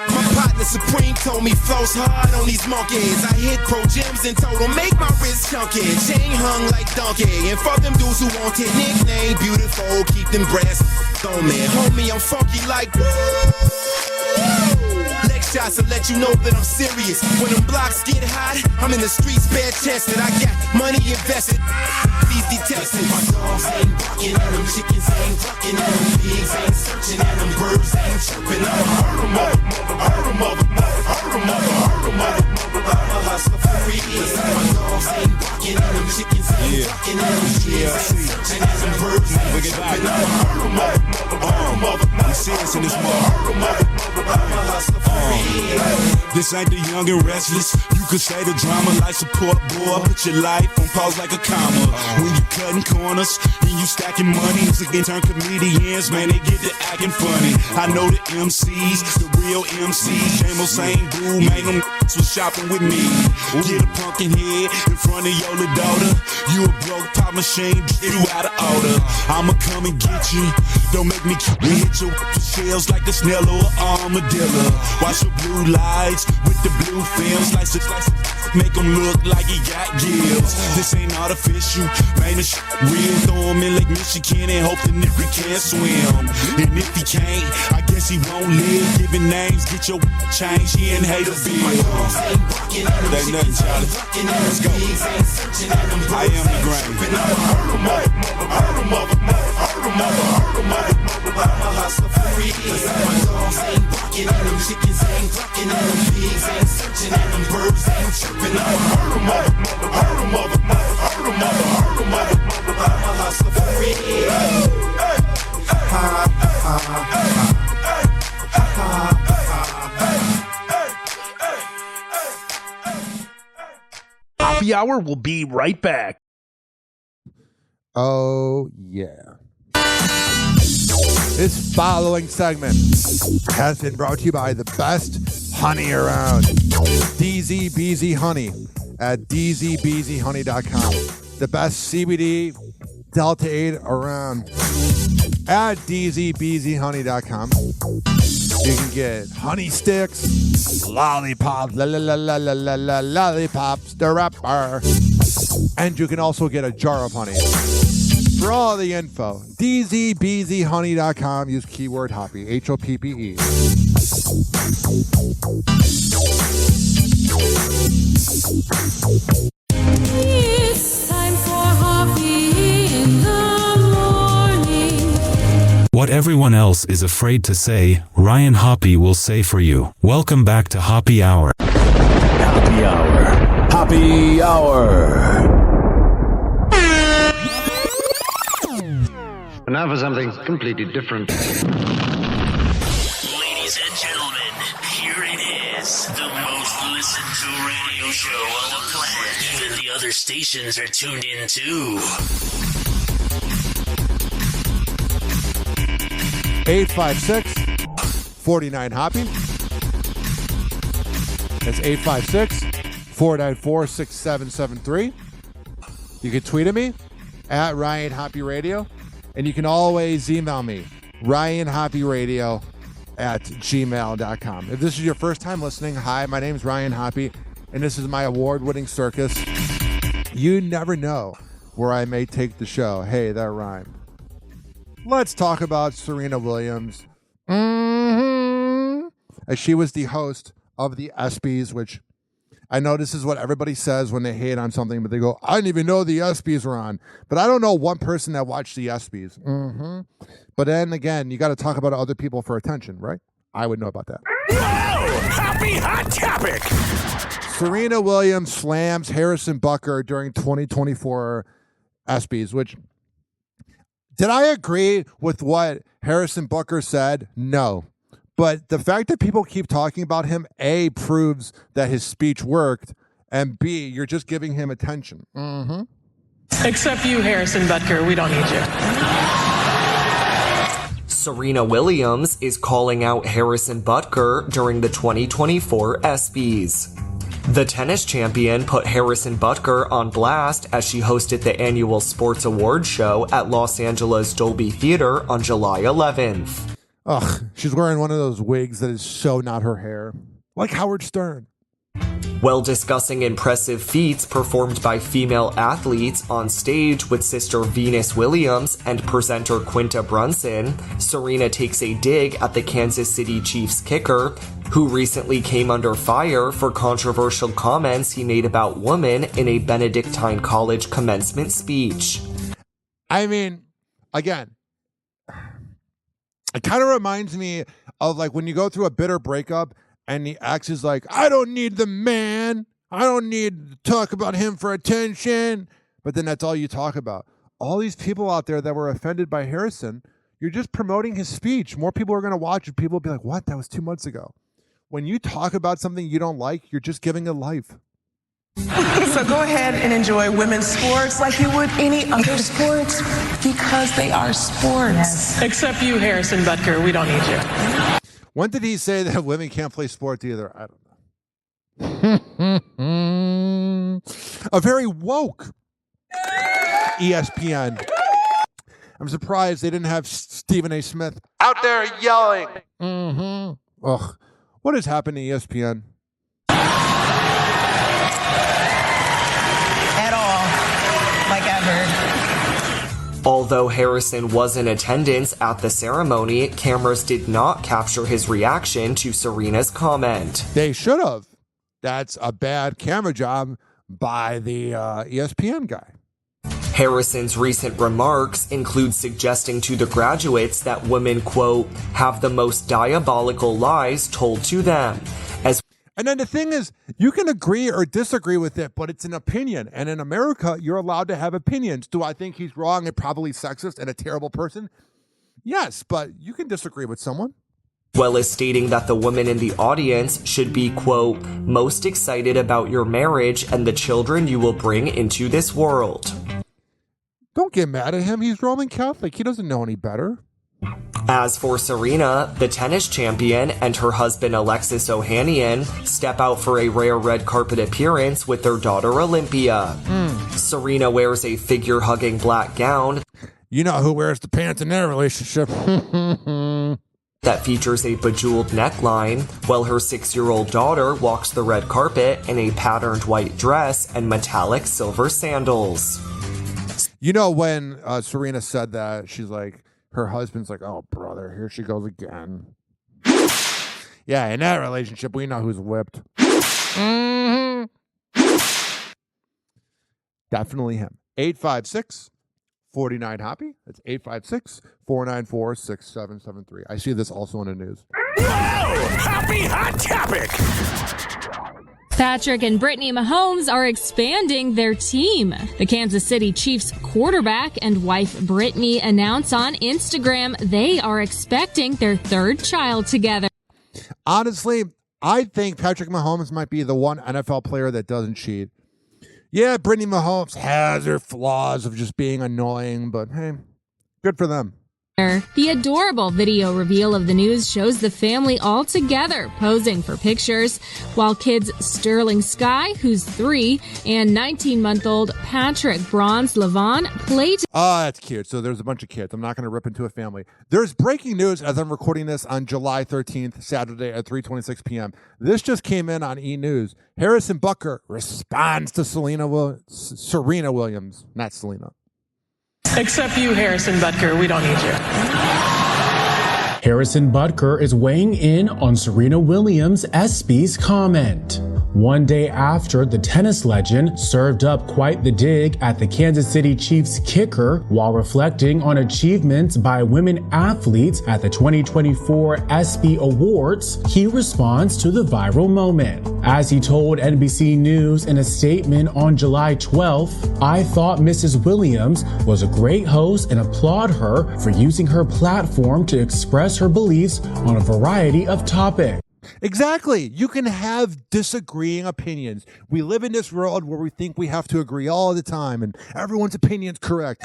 My partner Supreme told me flows hard on these monkeys. I hit pro gyms and told them make my wrist chunky. Chain hung like donkey. And for them dudes who wanted nickname beautiful, keep them brass on me. Homie, I'm funky like leg shots to let you know that I'm serious. When them blocks get hot, I'm in the streets bare chested. I got money invested. These detectives. My dogs ain't barking at them, chickens ain't clucking at them, pigs ain't searching at them, birds ain't chirping. I'ma hurt them all, hurt them all, hurt them all, hurt them all. I'm a hustler for real. My dogs ain't barking at them, chickens ain't clucking at them, pigs ain't searching at them, birds ain't chirping. I'ma hurt them all, hurt them all. I'm serious in this mother. Hurt them all, I'm a hustler for real. This ain't the young and restless. You could say the drama like support, boy. Put your life on pause like a comma. When you cutting corners and you stacking money, it's again turn comedians, man, they get to acting funny. I know the MCs, the real MCs. Shame on same dude, man, them was shopping with me. Get a pumpkin head in front of your little daughter. You a broke pop machine, you out of order. I'ma come and get you. Don't make me hit your shells like a snail or an armadillo. Watch your blue lights with the blue films, slice it, make them look like he got gills. This ain't artificial, man, this real. Throw him in Lake Michigan and hope the nigga can't swim. And if he can't, I guess he won't live. Giving names, get your change, he ain't hate a bill. That nothing, Charlie. Let's go. I am the grain. I'm a hustler for real. My dogs ain't barking at them, chickens ain't clucking at them, pigs ain't searching at them, birds ain't chirping. I'ma hurt them all, hurt them all, hurt them all, hurt them all. I'm a hustler for real. Hoppe Hour will be right back. Oh, yeah. This following segment has been brought to you by the best honey around. DZBZ Honey at dzbzhoney.com. The best CBD Delta 8 around at dzbzhoney.com. You can get honey sticks, lollipops, lollipops, the wrapper, and you can also get a jar of honey. For all the info, dzbzhoney.com. Use keyword Hoppe, Hoppe. It's time for Hoppe in the morning. What everyone else is afraid to say, Ryan Hoppe will say for you. Welcome back to Hoppe Hour. Hoppe Hour. Hoppe Hour. Now for something completely different. Ladies and gentlemen, here it is. The most listened to radio show on the planet. Even the other stations are tuned in too. 856-49-HOPPE. That's 856-494-6773. You can tweet at me at Ryan Hoppe Radio. And you can always email me, ryanhopperadio@gmail.com. If this is your first time listening, hi, my name is Ryan Hoppe, and this is my award-winning circus. You never know where I may take the show. Hey, that rhymed. Let's talk about Serena Williams. As she was the host of the ESPYs, which I know this is what everybody says when they hate on something, but they go, I didn't even know the ESPYs were on. But I don't know one person that watched the ESPYs. But then again, you got to talk about other people for attention, right? I would know about that. Whoa! Happy hot topic! Serena Williams slams Harrison Butker during 2024 ESPYs, which, did I agree with what Harrison Butker said? No. But the fact that people keep talking about him, A, proves that his speech worked, and B, you're just giving him attention. Except you, Harrison Butker. We don't need you. Serena Williams is calling out Harrison Butker during the 2024 ESPYs. The tennis champion put Harrison Butker on blast as she hosted the annual sports awards show at Los Angeles Dolby Theater on July 11th. Ugh, she's wearing one of those wigs that is so not her hair. Like Howard Stern. While discussing impressive feats performed by female athletes on stage with sister Venus Williams and presenter Quinta Brunson, Serena takes a dig at the Kansas City Chiefs kicker, who recently came under fire for controversial comments he made about women in a Benedictine college commencement speech. I mean, again, it kind of reminds me of like when you go through a bitter breakup and the ex is like, I don't need the man. I don't need to talk about him for attention. But then that's all you talk about. All these people out there that were offended by Harrison, you're just promoting his speech. More people are going to watch it. People will be like, what? That was 2 months ago. When you talk about something you don't like, you're just giving it life. So go ahead and enjoy women's sports like you would any other sports because they are sports. Yes. Except you, Harrison Butker. We don't need you. When did he say that women can't play sports either? I don't know. A very woke ESPN. I'm surprised they didn't have Stephen A. Smith out there yelling. Mm-hmm. Ugh. What has happened to ESPN? At all. Like ever. Although Harrison was in attendance at the ceremony, cameras did not capture his reaction to Serena's comment. They should have. That's a bad camera job by the ESPN guy. Harrison's recent remarks include suggesting to the graduates that women, quote, have the most diabolical lies told to them. And then the thing is, you can agree or disagree with it, but it's an opinion. And in America, you're allowed to have opinions. Do I think he's wrong and probably sexist and a terrible person? Yes, but you can disagree with someone. Well as stating that the women in the audience should be, quote, most excited about your marriage and the children you will bring into this world. Don't get mad at him. He's Roman Catholic. He doesn't know any better. As for Serena, the tennis champion and her husband Alexis Ohanian step out for a rare red carpet appearance with their daughter Olympia. Serena wears a figure-hugging black gown. You know who wears the pants in their relationship. That features a bejeweled neckline, while her 6-year-old daughter walks the red carpet in a patterned white dress and metallic silver sandals. You know, when Serena said that, she's like, her husband's like, oh, brother, here she goes again. Yeah, in that relationship, we know who's whipped. Mm-hmm. Definitely him. 856-49-HOPPY. That's 856-494-6773. I see this also in the news. Happy Hot Topic! Patrick and Brittany Mahomes are expanding their team. The Kansas City Chiefs quarterback and wife Brittany announce on Instagram they are expecting their third child together. Honestly, I think Patrick Mahomes might be the one NFL player that doesn't cheat. Yeah, Brittany Mahomes has her flaws of just being annoying, but hey, good for them. The adorable video reveal of the news shows the family all together posing for pictures, while kids Sterling Sky, who's 3, and 19-month-old Patrick Bronze Levon play. Oh, that's cute. So there's a bunch of kids. I'm not going to rip into a family. There's breaking news as I'm recording this on July 13th, Saturday at 3:26 p.m. This just came in on E! News. Harrison Butker responds to Serena Williams, not Selena. Except you, Harrison Butker. We don't need you. Harrison Butker is weighing in on Serena Williams' ESPYs comment. One day after the tennis legend served up quite the dig at the Kansas City Chiefs kicker while reflecting on achievements by women athletes at the 2024 ESPY Awards, he responds to the viral moment. As he told NBC News in a statement on July 12th, I thought Mrs. Williams was a great host and applaud her for using her platform to express her beliefs on a variety of topics. Exactly. You can have disagreeing opinions. We live in this world where we think we have to agree all the time and everyone's opinion's correct.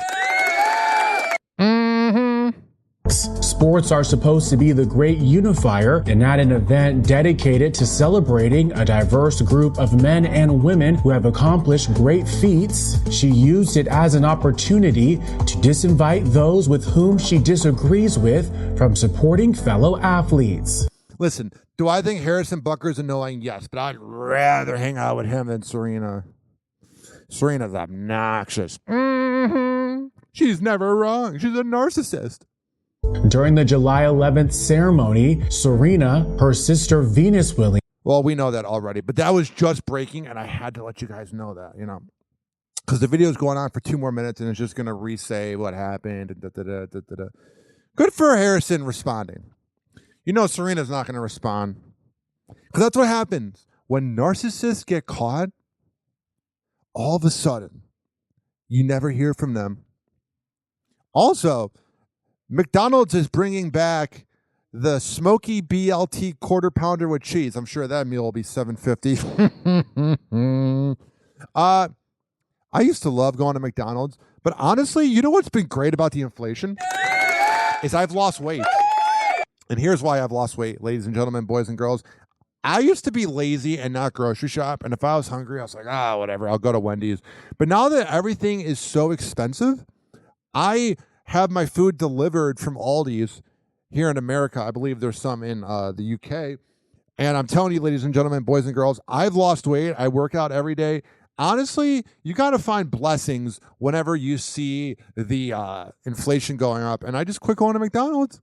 Sports are supposed to be the great unifier, and at an event dedicated to celebrating a diverse group of men and women who have accomplished great feats, she used it as an opportunity to disinvite those with whom she disagrees with from supporting fellow athletes. Listen, do I think Harrison Butker's annoying? Yes, but I'd rather hang out with him than Serena. Serena's obnoxious. She's never wrong. She's a narcissist. During the July 11th ceremony, Serena, her sister Venus Williams. Well, we know that already, but that was just breaking, and I had to let you guys know that, you know, because the video's going on for 2 more minutes, and it's just going to re-say what happened. Good for Harrison responding. You know Serena's not going to respond, because that's what happens when narcissists get caught. All of a sudden, you never hear from them. Also, McDonald's is bringing back the smoky BLT quarter pounder with cheese. I'm sure that meal will be $7.50. I used to love going to McDonald's, but honestly, you know what's been great about the inflation? Is I've lost weight. And here's why I've lost weight, ladies and gentlemen, boys and girls. I used to be lazy and not grocery shop, and if I was hungry, I was like, whatever, I'll go to Wendy's. But now that everything is so expensive, I have my food delivered from Aldi's here in America. I believe there's some in the UK. And I'm telling you, ladies and gentlemen, boys and girls, I've lost weight. I work out every day. Honestly, you got to find blessings whenever you see the inflation going up. And I just quit going to McDonald's.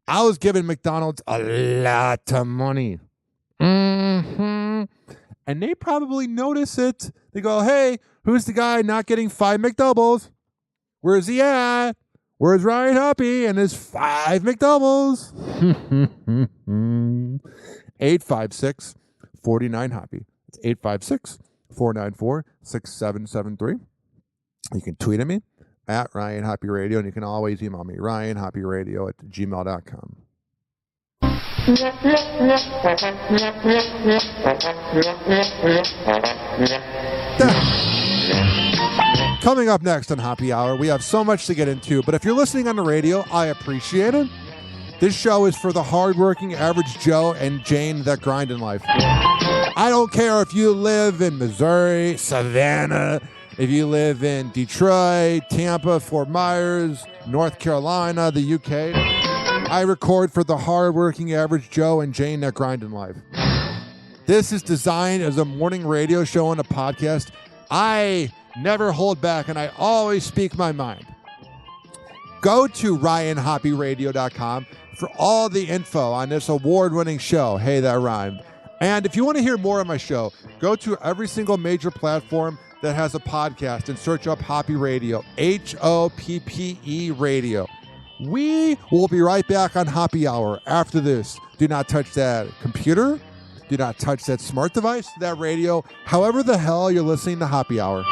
I was giving McDonald's a lot of money. And they probably notice it. They go, hey, who's the guy not getting 5 McDoubles? Where's he at? Where's Ryan Hoppe and his 5 McDoubles? 856-49-HOPPE. It's 856-494-6773. You can tweet at me at Ryan Hoppe Radio, and you can always email me, ryanhopperadio@gmail.com. Coming up next on Hoppe Hour, we have so much to get into, but if you're listening on the radio, I appreciate it. This show is for the hardworking average Joe and Jane that grind in life. I don't care if you live in Missouri, Savannah, if you live in Detroit, Tampa, Fort Myers, North Carolina, the UK. I record for the hardworking average Joe and Jane that grind in life. This is designed as a morning radio show and a podcast. I never hold back, and I always speak my mind. Go to ryanhopperadio.com for all the info on this award-winning show. Hey, that rhymed. And if you want to hear more of my show, go to every single major platform that has a podcast and search up Hoppe Radio, Hoppe Radio. We will be right back on Hoppe Hour after this. Do not touch that computer. Do not touch that smart device, that radio, however the hell you're listening to Hoppe Hour.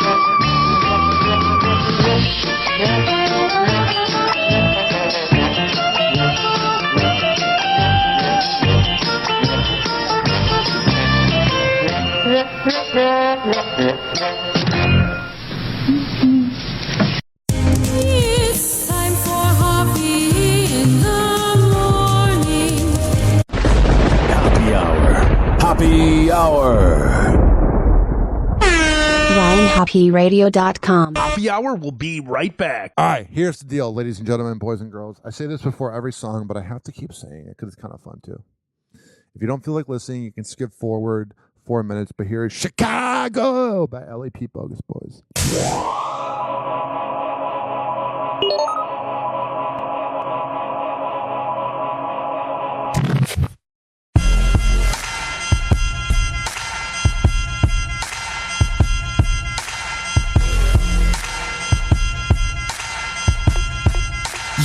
It's time for Hoppe in the morning. Hoppe Hour. Hoppe Hour. RyanHoppeRadio.com. Hoppe Hour will be right back. All right, here's the deal, ladies and gentlemen, boys and girls. I say this before every song, but I have to keep saying it because it's kind of fun too. If you don't feel like listening, you can skip forward 4 minutes, but here is Chicago by LAP Bogus Boys.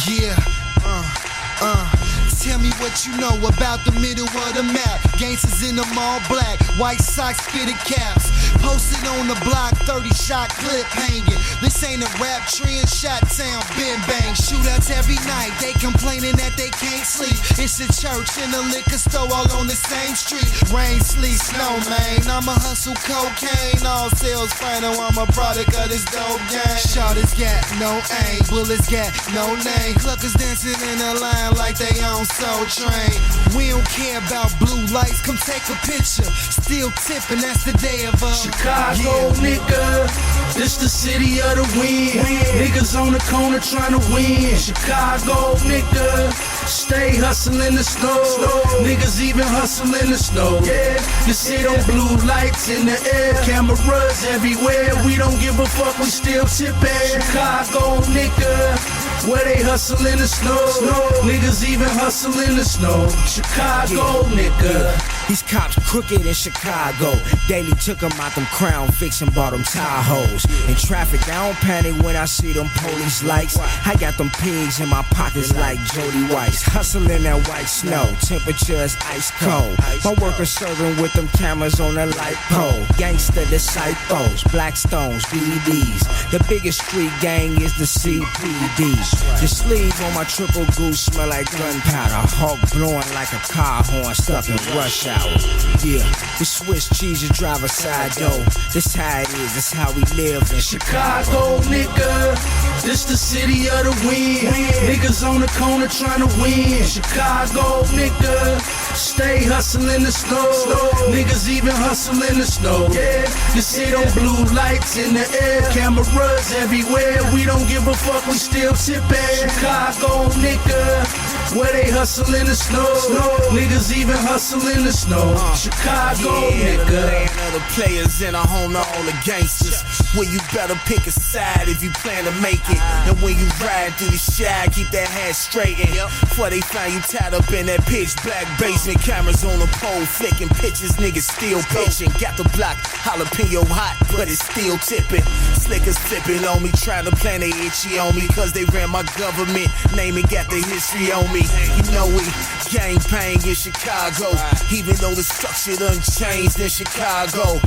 Yeah, tell me what you know about the middle of the map. Gangsters in them all black, white socks, fitted caps. Posted on the block, 30-shot clip hanging. This ain't a rap trend, shot town, bang bang. Shootouts every night, they complaining that they can't sleep. It's a church and a liquor store all on the same street. Rain, sleet, snow, man. I'ma hustle cocaine. All sales final, I'm a product of this dope game. Shotters got no aim, bullets got no name. Cluckers dancing in a line like they on Soul Train. We don't care about blue lights, come take a picture. Still tipping, that's the day of Chicago, nigga, this the city of the wind. Niggas on the corner trying to win. Chicago, nigga, stay hustling the snow. Niggas even hustling the snow. Yeah, you see them blue lights in the air, cameras everywhere. We don't give a fuck, we still tipping. Chicago, nigga, where they hustling the snow. Niggas even hustling the snow. Chicago, nigga. These cops crooked in Chicago. Daily took them out them Crown Vics and bought them Tahoes. In traffic, I don't panic when I see them police lights. I got them pigs in my pockets like Jody Weiss. Hustling that white snow, temperature is ice cold. My workers serving with them cameras on the light pole. Gangster disciples, Blackstones, BDs. The biggest street gang is the CPD. The sleeve on my triple goose smell like gunpowder. Hawk blowing like a car horn stuck in rush hour. Yeah, the Swiss cheese you drive a side door. This how it is, this how we live in Chicago, nigga, this the city of the wind. Niggas on the corner trying to win. Chicago, nigga, stay hustling the snow. Niggas even hustling the snow. Yeah, you see them blue lights in the air, cameras everywhere. We don't give a fuck, we still tipping. Chicago, nigga, where they hustling the snow. Niggas even hustling the snow. Chicago, nigga. Land of the players and a home to all the gangsters. Well, you better pick a side if you plan to make it. And when you ride through the shag, keep that head straight. Before they find you tied up in that pitch black basement. Cameras on the pole, flicking pictures, niggas still pitching. Got the block, jalapeno hot, but it's still tipping. Slickers flipping on me, trying to plan they itchy on me. Cause they ran my government name and got the history on me. You know we gang bang in Chicago. Even though the structure done changed in Chicago.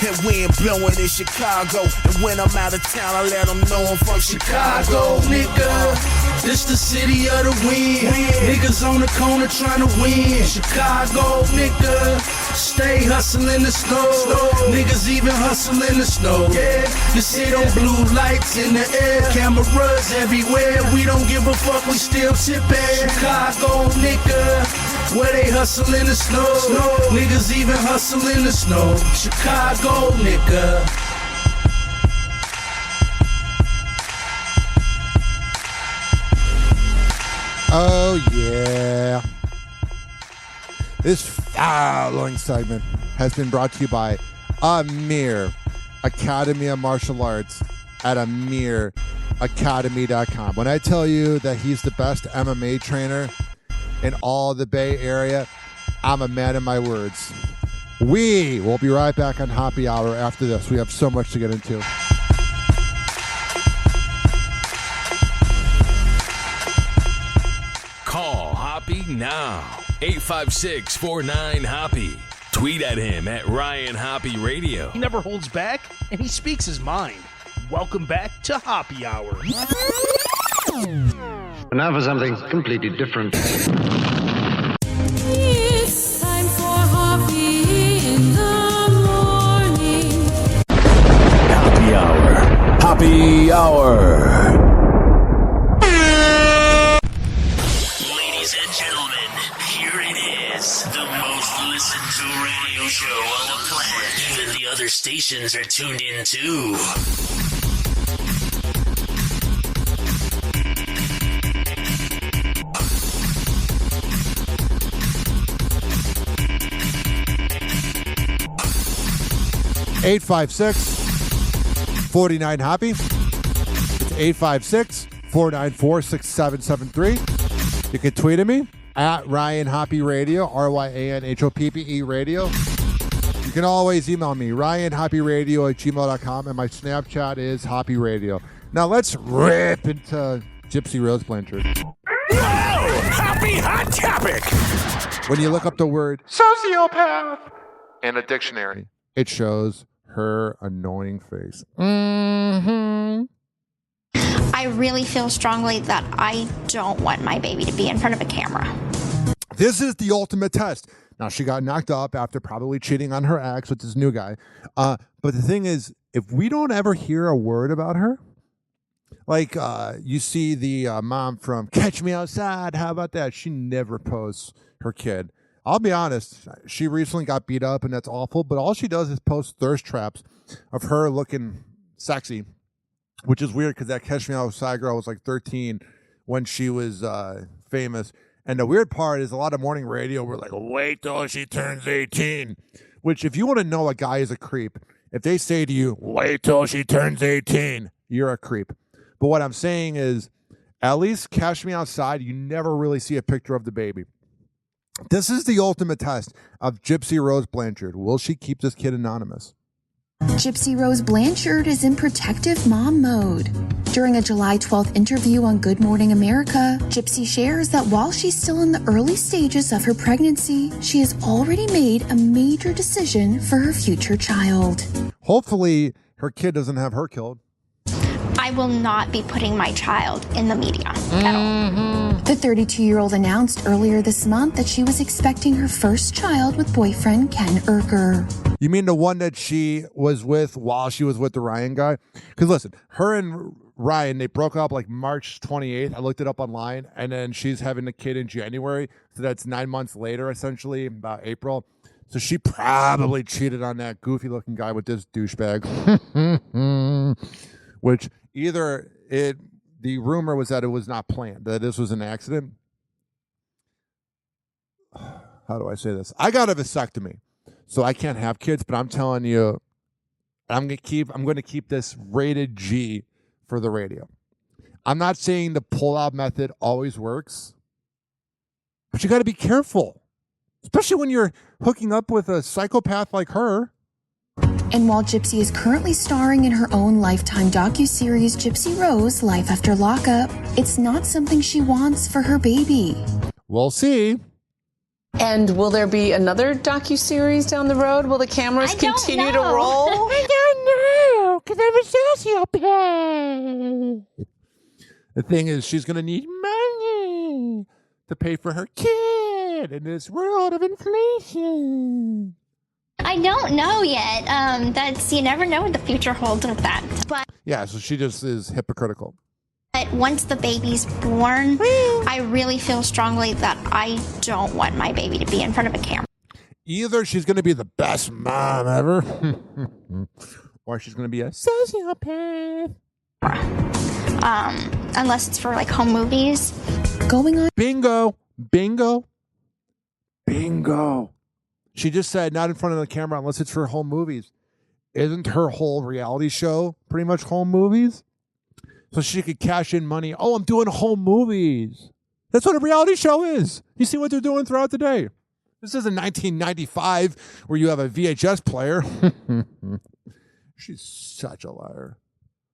And wind blowing in Chicago. And when I'm out of town, I let them know I'm from Chicago, nigga. This the city of the wind. Niggas on the corner trying to win. Chicago, nigga, stay hustling the snow. Niggas even hustling the snow. Yeah, you see them blue lights in the air, cameras everywhere. We don't give a fuck, we still tipping. Chicago, nigga, where they hustling the snow. Niggas even hustling the snow. Chicago, nigga. Oh, yeah. This following segment has been brought to you by Amir Academy of Martial Arts at AmirAcademy.com. When I tell you that he's the best MMA trainer in all the Bay Area, I'm a man of my words. We will be right back on Hoppe Hour after this. We have so much to get into. Call Hoppe now. 856-49-HOPPE. Tweet at him at Ryan Hoppe Radio. He never holds back, and he speaks his mind. Welcome back to Hoppe Hour. Now for something completely different. It's time for Hoppe in the morning. Hoppe Hour. Hoppe Hour. Ladies and gentlemen, here it is. The most listened to radio show on the planet. Even the other stations are tuned in too. Eight 856-49-HOPPE. It's 856-494-6773. You can tweet at me at Ryan Hoppe Radio, RyanHoppe Radio. You can always email me, RyanHoppeRadio@gmail.com, and my Snapchat is Hoppe Radio. Now let's rip into Gypsy Rose Blanchard. Hoppe Hot Topic. When you look up the word sociopath in a dictionary, it shows her annoying face. Mm-hmm. I really feel strongly that I don't want my baby to be in front of a camera. This is the ultimate test. Now, she got knocked up after probably cheating on her ex with this new guy. But the thing is, if we don't ever hear a word about her, like you see the mom from Catch Me Outside, how about that? She never posts her kid. I'll be honest, she recently got beat up, and that's awful, but all she does is post thirst traps of her looking sexy, which is weird because that Catch Me Outside girl was like 13 when she was famous. And the weird part is a lot of morning radio were like, wait till she turns 18. Which, if you want to know a guy is a creep, if they say to you, wait till she turns 18, you're a creep. But what I'm saying is, at least Catch Me Outside, you never really see a picture of the baby. This is the ultimate test of Gypsy Rose Blanchard. Will she keep this kid anonymous? Gypsy Rose Blanchard is in protective mom mode. During a July 12th interview on Good Morning America, Gypsy shares that while she's still in the early stages of her pregnancy, she has already made a major decision for her future child. Hopefully, her kid doesn't have her killed. I will not be putting my child in the media at all. The 32-year-old announced earlier this month that she was expecting her first child with boyfriend Ken Urker. You mean the one that she was with while she was with the Ryan guy? Because listen, her and Ryan, they broke up like March 28th. I looked it up online, and then she's having a kid in January. So that's 9 months later, essentially, about April. So she probably cheated on that goofy-looking guy with this douchebag. Which either the rumor was that it was not planned, that this was an accident. How do I say this? I got a vasectomy, so I can't have kids, but I'm telling you, I'm going to keep this rated G for the radio. I'm not saying the pull-out method always works, but you got to be careful, especially when you're hooking up with a psychopath like her. And while Gypsy is currently starring in her own Lifetime docuseries Gypsy Rose, Life After Lockup, it's not something she wants for her baby. We'll see. And will there be another docuseries down the road? Will the cameras continue to roll? I don't know, because I'm a sociopath. The thing is, she's going to need money to pay for her kid in this world of inflation. I don't know yet. You never know what the future holds with that. But yeah, so she just is hypocritical. But once the baby's born, I really feel strongly that I don't want my baby to be in front of a camera. Either she's going to be the best mom ever, or she's going to be a sociopath. Unless it's for like home movies. Going on. Bingo. Bingo. Bingo. She just said not in front of the camera unless it's for home movies. Isn't her whole reality show pretty much home movies? So she could cash in money. Oh, I'm doing home movies. That's what a reality show is. You see what they're doing throughout the day. This isn't 1995 where you have a VHS player. She's such a liar.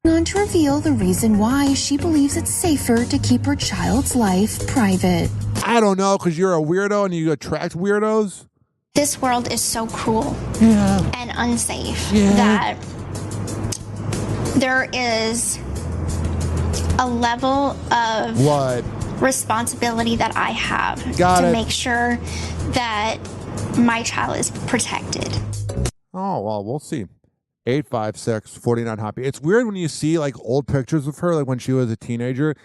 On to reveal the reason why she believes it's safer to keep her child's life private. I don't know, because you're a weirdo and you attract weirdos. This world is so cruel and unsafe that there is a level of responsibility that I have to make sure that my child is protected. Oh, well, we'll see. 856-49-HOPPY. It's weird when you see like old pictures of her, like when she was a teenager,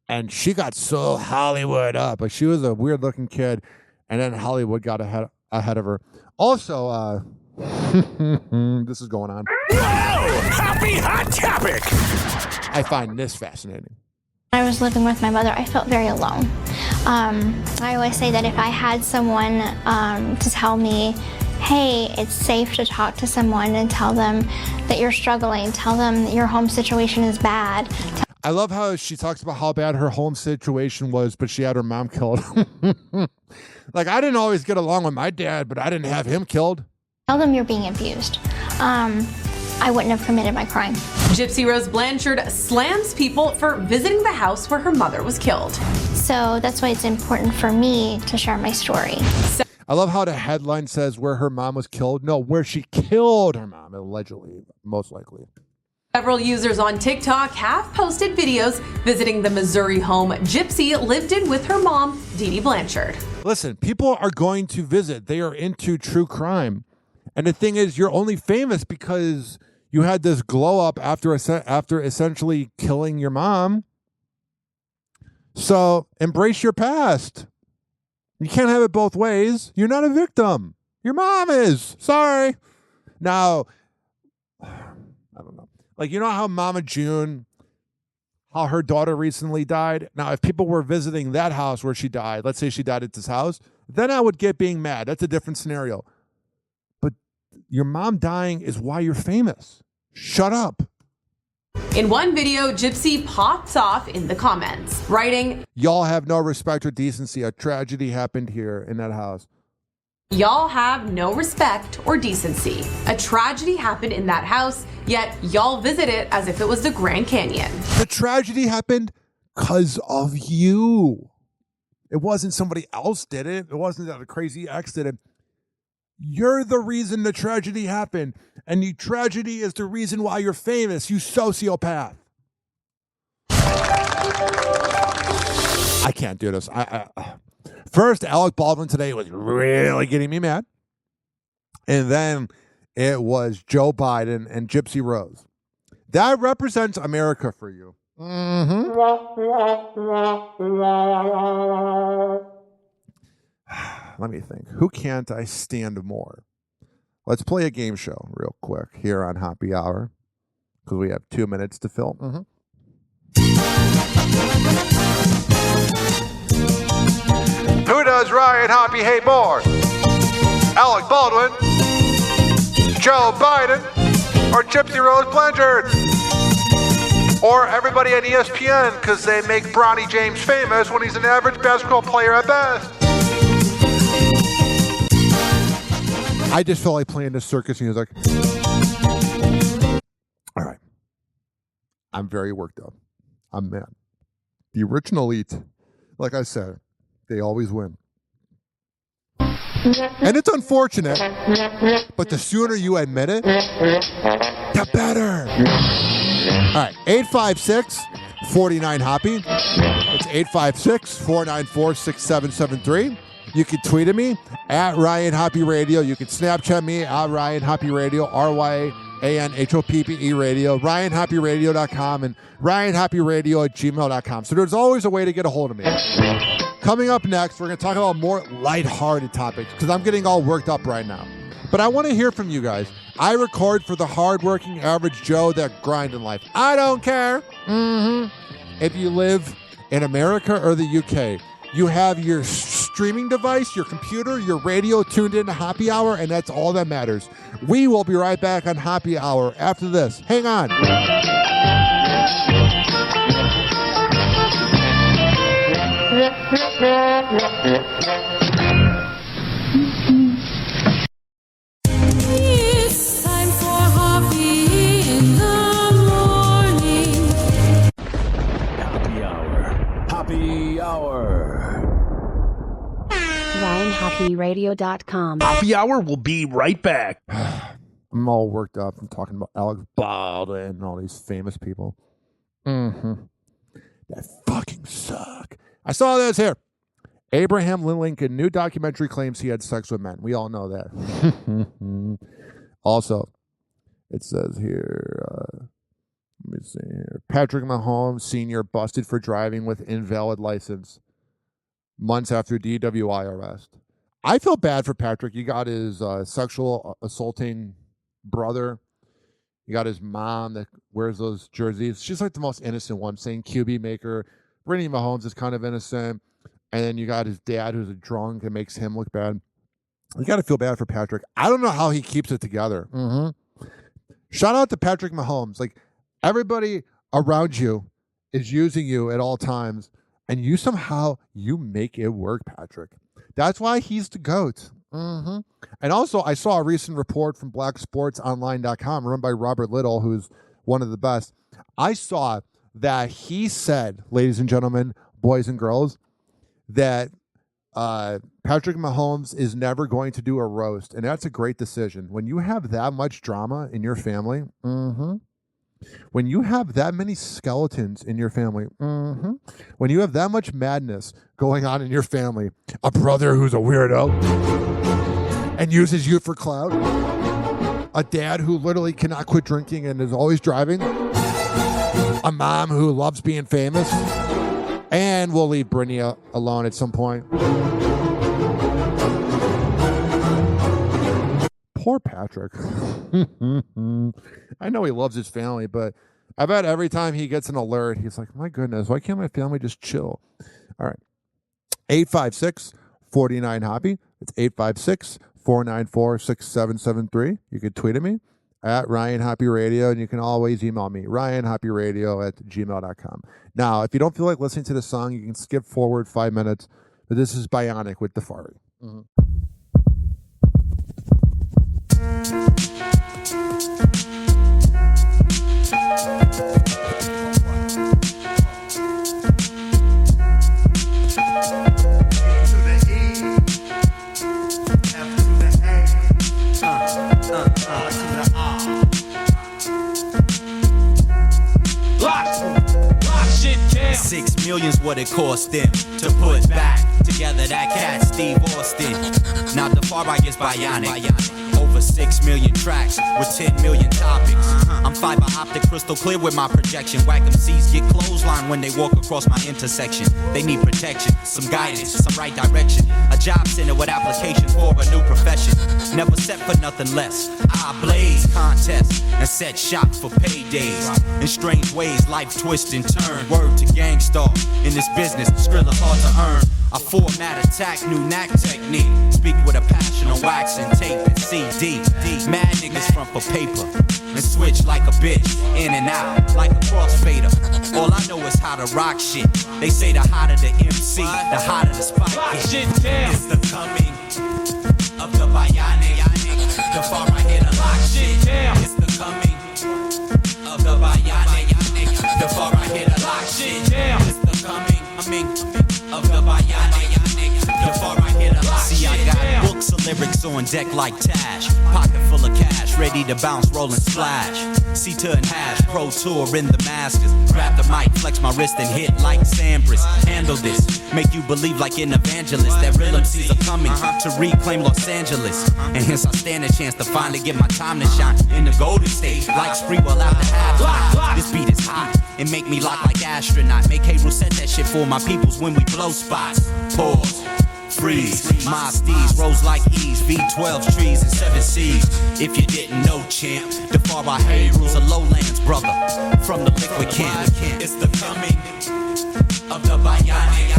and she got so Hollywood up. Like she was a weird looking kid, and then Hollywood got ahead of her. Also, this is going on. Whoa! Happy Hot Topic! I find this fascinating. When I was living with my mother, I felt very alone. I always say that if I had someone to tell me, hey, it's safe to talk to someone and tell them that you're struggling, tell them that your home situation is bad. I love how she talks about how bad her home situation was, but she had her mom killed. Like, I didn't always get along with my dad, but I didn't have him killed. Tell them you're being abused. I wouldn't have committed my crime. Gypsy Rose Blanchard slams people for visiting the house where her mother was killed. So that's why it's important for me to share my story. I love how the headline says where her mom was killed. No, where she killed her mom, allegedly, most likely. Several users on TikTok have posted videos visiting the Missouri home Gypsy lived in with her mom, Dee Dee Blanchard. Listen, people are going to visit. They are into true crime. And the thing is, you're only famous because you had this glow up after essentially killing your mom. So embrace your past. You can't have it both ways. You're not a victim. Your mom is. Sorry. Now, I don't know. Like, you know how Mama June, how her daughter recently died? Now, if people were visiting that house where she died, let's say she died at this house, then I would get being mad. That's a different scenario. But your mom dying is why you're famous. Shut up. In one video, Gypsy pops off in the comments, writing, "Y'all have no respect or decency. A tragedy happened here in that house. Y'all have no respect or decency. A tragedy happened in that house, yet y'all visit it as if it was the Grand Canyon." The tragedy happened because of you. It wasn't somebody else did it. It wasn't that a crazy ex did it. You're the reason the tragedy happened. And the tragedy is the reason why you're famous, you sociopath. I can't do this. First, Alec Baldwin today was really getting me mad. And then it was Joe Biden and Gypsy Rose. That represents America for you. Mm-hmm. Let me think. Who can't I stand more? Let's play a game show real quick here on Hoppe Hour because we have 2 minutes to fill. Mm-hmm. Who does Ryan Hoppe hate more? Alec Baldwin, Joe Biden, or Gypsy Rose Blanchard? Or everybody at ESPN because they make Bronny James famous when he's an average basketball player at best? I just feel like playing this circus music. All right. I'm very worked up. I'm mad. The original elite, like I said, they always win. And it's unfortunate, but the sooner you admit it, the better. All right, 856-49-HOPPE. It's 856-494-6773. You can tweet at me at Ryan Hoppe Radio. You can Snapchat me at Ryan Hoppe Radio, RyanHoppe Radio, RyanHoppeRadio.com, and RyanHoppeRadio@gmail.com. So there's always a way to get a hold of me. Coming up next, we're going to talk about more lighthearted topics because I'm getting all worked up right now. But I want to hear from you guys. I record for the hardworking average Joe that grind in life. I don't care. Mm-hmm. If you live in America or the UK, you have your streaming device, your computer, your radio tuned into Hoppe Hour, and that's all that matters. We will be right back on Hoppe Hour after this. Hang on. It's time for Hoppe in the morning. Hoppe Hour. Hoppe Hour. RyanHoppeRadio.com. Hoppe Hour will be right back. I'm all worked up. I'm talking about Alec Baldwin and all these famous people. Mm-hmm. That fucking suck. I saw this here. Abraham Lincoln, new documentary claims he had sex with men. We all know that. Also, it says here, let me see here. Patrick Mahomes Sr. busted for driving with invalid license months after DWI arrest. I feel bad for Patrick. You got his sexual assaulting brother. You got his mom that wears those jerseys. She's like the most innocent one, saying QB maker. Brittany Mahomes is kind of innocent. And then you got his dad who's a drunk and makes him look bad. You got to feel bad for Patrick. I don't know how he keeps it together. Mm-hmm. Shout out to Patrick Mahomes. Like, everybody around you is using you at all times. And you somehow, you make it work, Patrick. That's why he's the GOAT. Mm-hmm. And also, I saw a recent report from blacksportsonline.com run by Robert Little, who's one of the best. I saw that he said, ladies and gentlemen, boys and girls, that Patrick Mahomes is never going to do a roast, and that's a great decision. When you have that much drama in your family, when you have that many skeletons in your family, when you have that much madness going on in your family, a brother who's a weirdo and uses you for clout, a dad who literally cannot quit drinking and is always driving, a mom who loves being famous, and we'll leave Brittany alone at some point. Poor Patrick. I know he loves his family, but I bet every time he gets an alert, he's like, my goodness, why can't my family just chill? All right. 856-49-HOPPY. It's 856-494-6773. You can tweet at me at Ryan Hoppe Radio, and you can always email me, ryanhopperadio@gmail.com. Now, if you don't feel like listening to the song, you can skip forward 5 minutes, but this is Bionic with Defari. $6 million's what it cost them to put back together that cat Steve Austin. Now the far right is bionic. Over 6 million tracks with 10 million topics. I'm fiber optic crystal clear with my projection. Whack MCs get clothesline when they walk across my intersection. They need protection, some guidance, some right direction. A job center with application for a new profession. Never set for nothing less. I blaze contests and set shop for paydays. In strange ways, life twist and turn. Word to gangstar. In this business, Skrilla's hard to earn. I format attack, new knack technique. Speak with a passion on wax and tape and CD. Mad niggas front for paper and switch like a bitch, in and out like a crossfader. All I know is how to rock shit. They say the hotter the MC, the hotter the spike. It's the coming of the bionic. The far right here to lock shit down. It's the coming of the bionic. The far right here to lock shit down. It's the coming of the bionic. The far right here to lock shit down. See, I got books of lyrics on deck like Tash. Pocket full of cash, ready to bounce, roll and splash. C2 and hash, pro tour in the masters. Grab the mic, flex my wrist and hit like Sampras. Handle this, make you believe like an evangelist that real MCs are coming to reclaim Los Angeles. And hence I stand a chance to finally get my time to shine in the Golden State. Like Spreewell out the half. This beat is hot, it make me lock like astronaut. Make K-Rool set that shit for my peoples when we blow spots. Pause. Freeze, my steeds rose like E's, V12 trees and 7 C's. If you didn't know, champ, the far right here rules a lowlands brother from the liquid can. It's the coming of the bionic.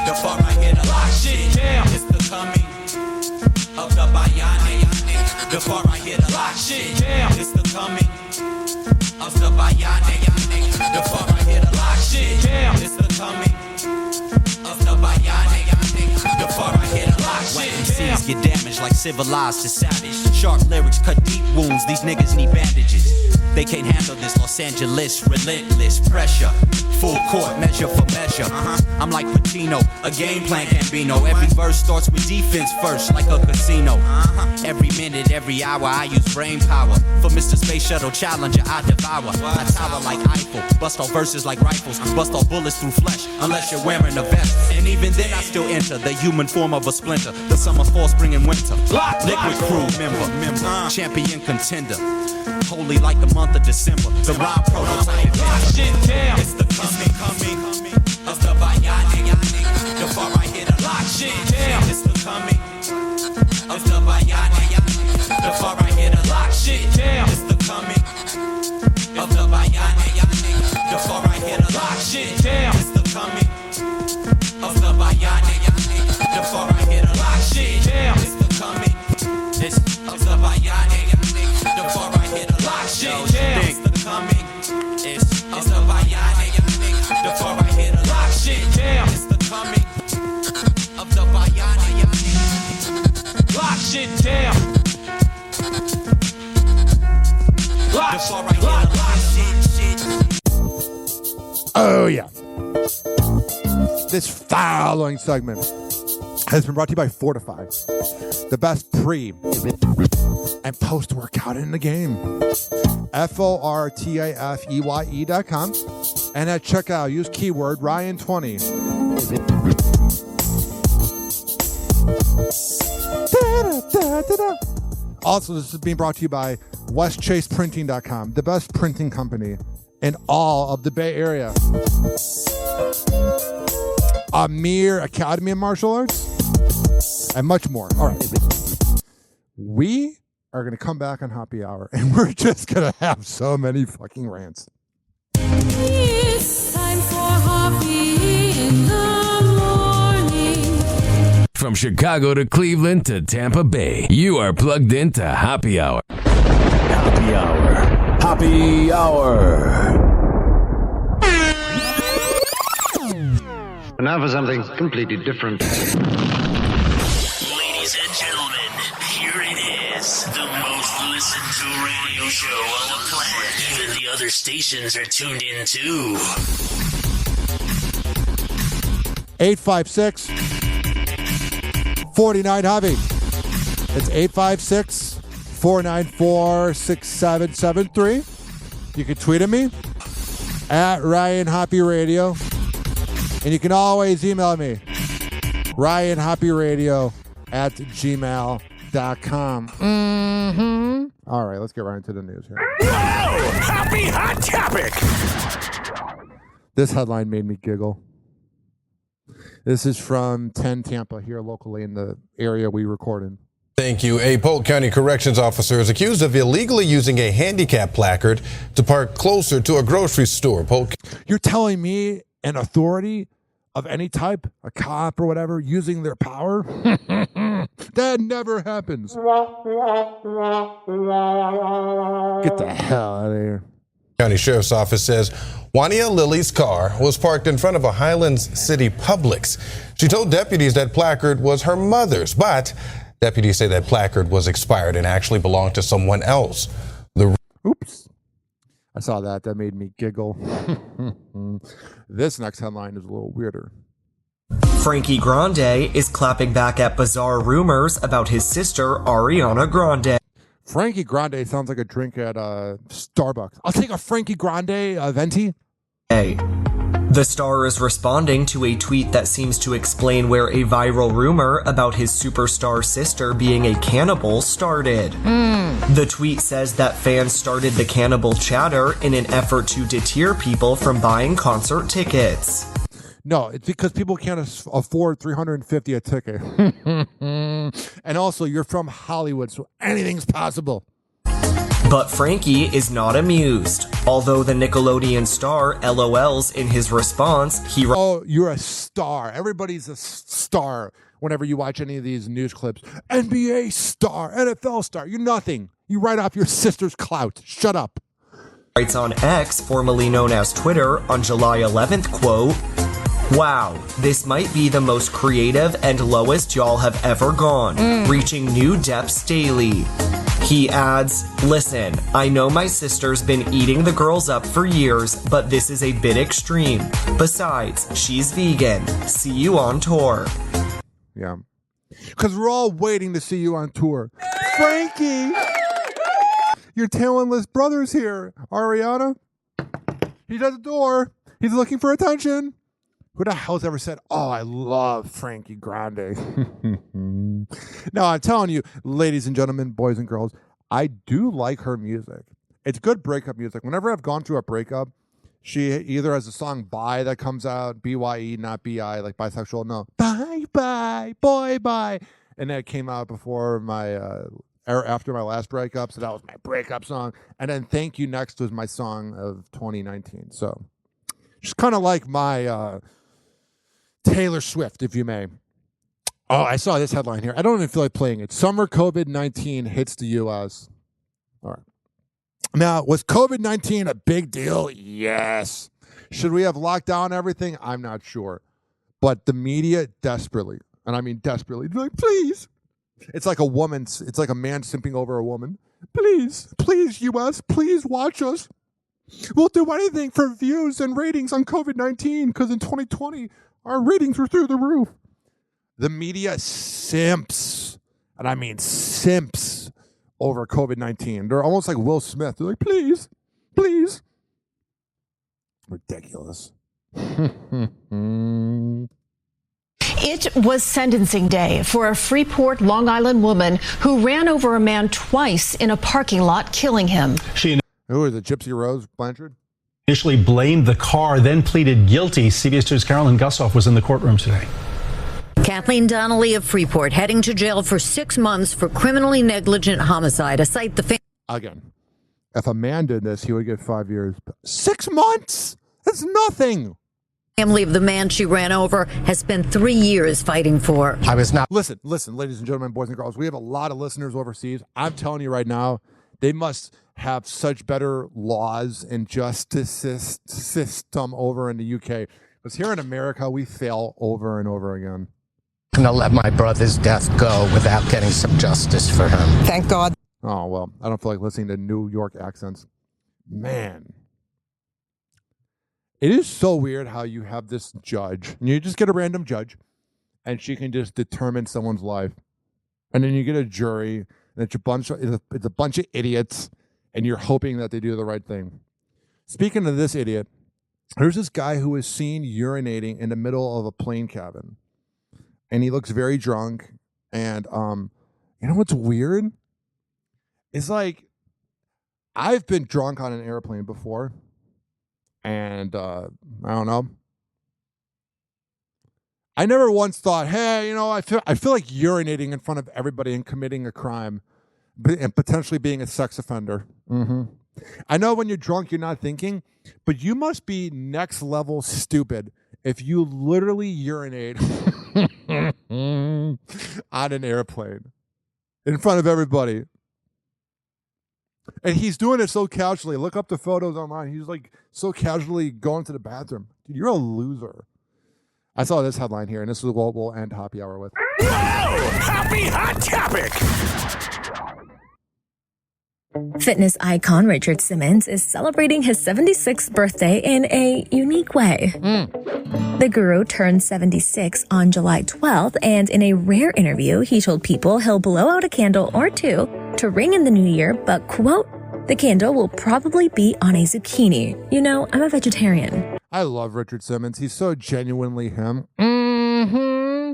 The far right here to lock shit down. It's the coming of the bionic. The far right here to lock shit down. It's the coming of the bionic. The far right here to lock shit down. It's the coming of the bionic. The far right here to lock shit down. MCs get damaged like civilized to savage. Sharp lyrics cut deep wounds, these niggas need bandages. They can't handle this Los Angeles relentless pressure. Full court, measure for measure. I'm like Pacino, a game plan Gambino. Every verse starts with defense first, like a casino. Every minute, every hour, I use brain power. For Mr. Space Shuttle Challenger, I devour. I tower like Eiffel, bust all verses like rifles. Bust all bullets through flesh, unless you're wearing a vest. And even then, I still enter the human form of a splinter. The summer, fall, spring, and winter. Liquid crew member, champion contender. Holy like the month of December. The rhyme prototype. Shit down. It's the coming of the bionic. The far right here to lock shit down. It's the coming of the bionic. The far right here to lock shit down. It's the coming of the bionic. The far right here to lock shit down. It's the coming of the bionic. The far right here to lock shit down. It's the coming of the bionic. The far right here to lock shit down. It's the coming of the bionic. The far right here to lock shit down. It's the coming of the bionic. Lock shit down. Lock shit down. Oh yeah. This following segment has been brought to you by Fortify, the best pre and post workout in the game. FORTIFEYE.com. And at checkout, use keyword Ryan20. Also, this is being brought to you by WestChasePrinting.com, the best printing company in all of the Bay Area. Amir Academy of Martial Arts, and much more. All right. We are going to come back on Hoppe Hour, and we're just going to have so many fucking rants. It's time for Hoppe in the morning. From Chicago to Cleveland to Tampa Bay, you are plugged into Hoppe Hour. Hoppe Hour. Hoppe Hour. And now for something completely different. Ladies and gentlemen, here it is. The most listened to radio show on the planet. Even the other stations are tuned in too. 856-49-HOBBY. It's 856-494-6773. You can tweet at me at Ryan Hoppe Radio. And you can always email me, ryanhopperadio@gmail.com. Mm-hmm. All right, let's get right into the news here. Whoa! Hoppe Hot Topic! This headline made me giggle. This is from 10 Tampa here locally in the area we record in. Thank you. A Polk County corrections officer is accused of illegally using a handicap placard to park closer to a grocery store. Polk. You're telling me an authority of any type, a cop or whatever, using their power? That never happens. Get the hell out of here. County Sheriff's Office says Wania Lily's car was parked in front of a Highlands City Publix. She told deputies that placard was her mother's, but deputies say that placard was expired and actually belonged to someone else. Oops. I saw that. That made me giggle. This next headline is a little weirder. Frankie Grande is clapping back at bizarre rumors about his sister, Ariana Grande. Frankie Grande sounds like a drink at Starbucks. I'll take a Frankie Grande venti. Hey. The star is responding to a tweet that seems to explain where a viral rumor about his superstar sister being a cannibal started. The tweet says that fans started the cannibal chatter in an effort to deter people from buying concert tickets. No, it's because people can't afford $350 a ticket. And also, you're from Hollywood, so anything's possible. But Frankie is not amused. Although the Nickelodeon star LOLs in his response, he... Oh, you're a star. Everybody's a star whenever you watch any of these news clips. NBA star, NFL star. You're nothing. You write off your sister's clout. Shut up. Writes on X, formerly known as Twitter, on July 11th, quote, "Wow, this might be the most creative and lowest y'all have ever gone, reaching new depths daily." He adds, "Listen, I know my sister's been eating the girls up for years, but this is a bit extreme. Besides, she's vegan. See you on tour." Yeah. Because we're all waiting to see you on tour. Frankie! Your talentless brother's here. Ariana? He's at the door. He's looking for attention. Who the hell's ever said, "Oh, I love Frankie Grande"? No, I'm telling you, ladies and gentlemen, boys and girls, I do like her music. It's good breakup music. Whenever I've gone through a breakup, she either has a song "Bye" that comes out, BYE, not BI, like bisexual. No, bye, bye, boy, bye. And that came out before my, or after my last breakup. So that was my breakup song. And then "Thank You" next was my song of 2019. So just kind of like my, Taylor Swift, if you may. Oh, I saw this headline here. I don't even feel like playing it. Summer COVID-19 hits the U.S. All right. Now, was COVID-19 a big deal? Yes. Should we have locked down everything? I'm not sure. But the media desperately, and I mean desperately, like, please. It's like a man simping over a woman. Please, please, U.S., please watch us. We'll do anything for views and ratings on COVID-19 because in 2020, our ratings were through the roof. The media simps, and I mean simps, over COVID-19. They're almost like Will Smith. They're like, please, please. Ridiculous. It was sentencing day for a Freeport, Long Island woman who ran over a man twice in a parking lot, killing him. Who is it, Gypsy Rose Blanchard? Initially blamed the car, then pleaded guilty. CBS 2's Carolyn Gussoff was in the courtroom today. Kathleen Donnelly of Freeport heading to jail for 6 months for criminally negligent homicide. A site the Again, if a man did this, he would get 5 years. 6 months? That's nothing. family of the man she ran over has spent 3 years fighting for. I was not. Listen, ladies and gentlemen, boys and girls. We have a lot of listeners overseas. I'm telling you right now, they must have such better laws and justice system over in the UK. Because here in America, we fail over and over again. I'm going to let my brother's death go without getting some justice for him. Thank God. Oh, well, I don't feel like listening to New York accents. Man. It is so weird how you have this judge, and you just get a random judge, and she can just determine someone's life. And then you get a jury, and it's a bunch of idiots, and you're hoping that they do the right thing. Speaking of this idiot, there's this guy who was seen urinating in the middle of a plane cabin. And he looks very drunk. And you know what's weird? It's like, I've been drunk on an airplane before. And I don't know. I never once thought, hey, you know, I feel like urinating in front of everybody and committing a crime and potentially being a sex offender. Mm-hmm. I know when you're drunk, you're not thinking, but you must be next level stupid if you literally urinate on an airplane in front of everybody. And he's doing it so casually. Look up the photos online. He's like so casually going to the bathroom. Dude, you're a loser. I saw this headline here, and this is what we'll end Hoppe Hour with. Whoa! Happy Hot Topic! Fitness icon Richard Simmons is celebrating his 76th birthday in a unique way. The guru turned 76 on July 12th, and in a rare interview, he told people he'll blow out a candle or two to ring in the new year, but, quote, the candle will probably be on a zucchini. You know, I'm a vegetarian. I love Richard Simmons. He's so genuinely him. Mm-hmm.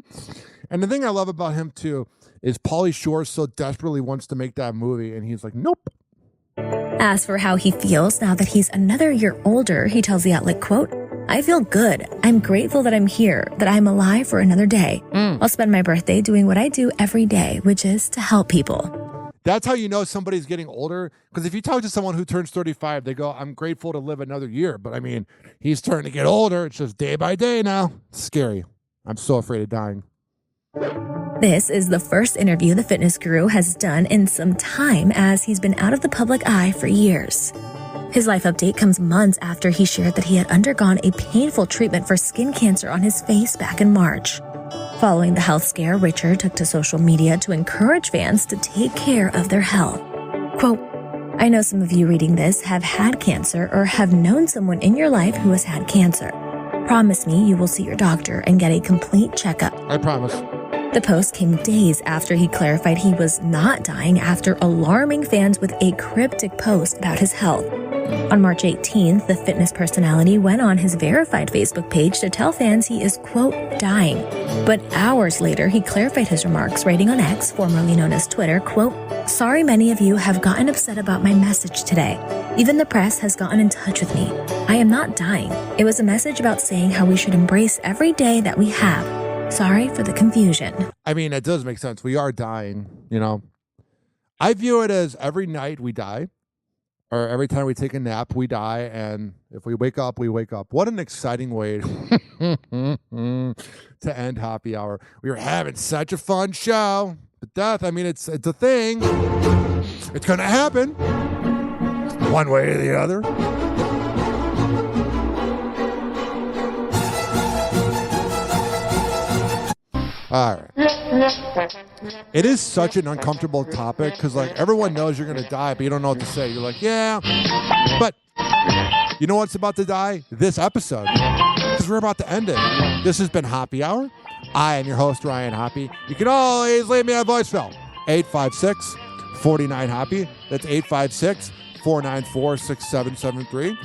And the thing I love about him, too, is Pauly Shore so desperately wants to make that movie, and he's like, nope. As for how he feels now that he's another year older, he tells the outlet, quote, I feel good. I'm grateful that I'm here, that I'm alive for another day. I'll spend my birthday doing what I do every day, which is to help people. That's how you know somebody's getting older. Because if you talk to someone who turns 35, they go, I'm grateful to live another year. But I mean, he's starting to get older. It's just day by day now. It's scary. I'm so afraid of dying. This is the first interview the fitness guru has done in some time, as he's been out of the public eye for years. His life update comes months after he shared that he had undergone a painful treatment for skin cancer on his face back in March. Following the health scare, Richard took to social media to encourage fans to take care of their health. Quote, I know some of you reading this have had cancer or have known someone in your life who has had cancer. Promise me you will see your doctor and get a complete checkup. I promise. The post came days after he clarified he was not dying after alarming fans with a cryptic post about his health. On March 18th, the fitness personality went on his verified Facebook page to tell fans he is, quote, dying. But hours later, he clarified his remarks, writing on X, formerly known as Twitter, quote, sorry many of you have gotten upset about my message today. Even the press has gotten in touch with me. I am not dying. It was a message about saying how we should embrace every day that we have. Sorry for the confusion. I mean, it does make sense. We are dying, you know. I view it as every night we die, or every time we take a nap, we die, and if we wake up, we wake up. What an exciting way to end Hoppe Hour. We were having such a fun show. But death, I mean, it's a thing. It's going to happen one way or the other. All right. It is such an uncomfortable topic because, like, everyone knows you're going to die, but you don't know what to say. You're like, yeah. But you know what's about to die? This episode. Because we're about to end it. This has been Hoppe Hour. I am your host, Ryan Hoppe. You can always leave me a voicemail, 856-49-HOPPE. That's 856-494-6773.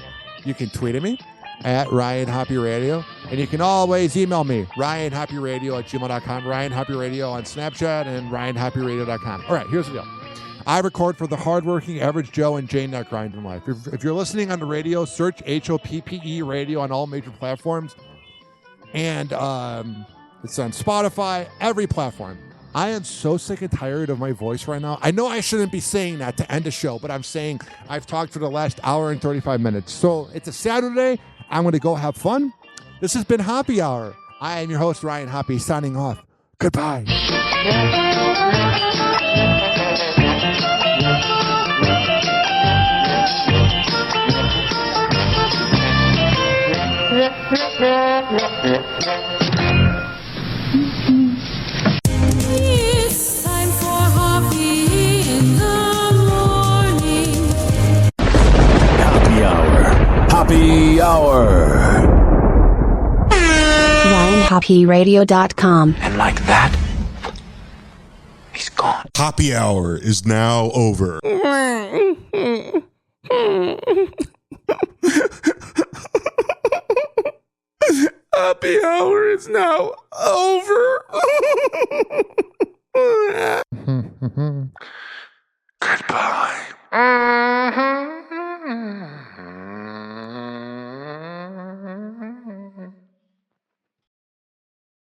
You can tweet at me at Ryan Hoppe Radio. And you can always email me, ryanhopperadio@gmail.com, Ryan Hoppe Radio on Snapchat, and ryanhopperadio.com. All right, here's the deal. I record for the hardworking average Joe and Jane that grind in life. If you're listening on the radio, search HOPPE Radio on all major platforms. And it's on Spotify, every platform. I am so sick and tired of my voice right now. I know I shouldn't be saying that to end the show, but I'm saying I've talked for the last hour and 35 minutes. So it's a Saturday. I'm going to go have fun. This has been Hoppe Hour. I am your host, Ryan Hoppe, signing off. Goodbye. It's time for Hoppe in the morning. Happy Hour. Happy Hour. RyanHoppeRadio.com. And like that, he's gone. Hoppe Hour is now over. Happy Hour is now over.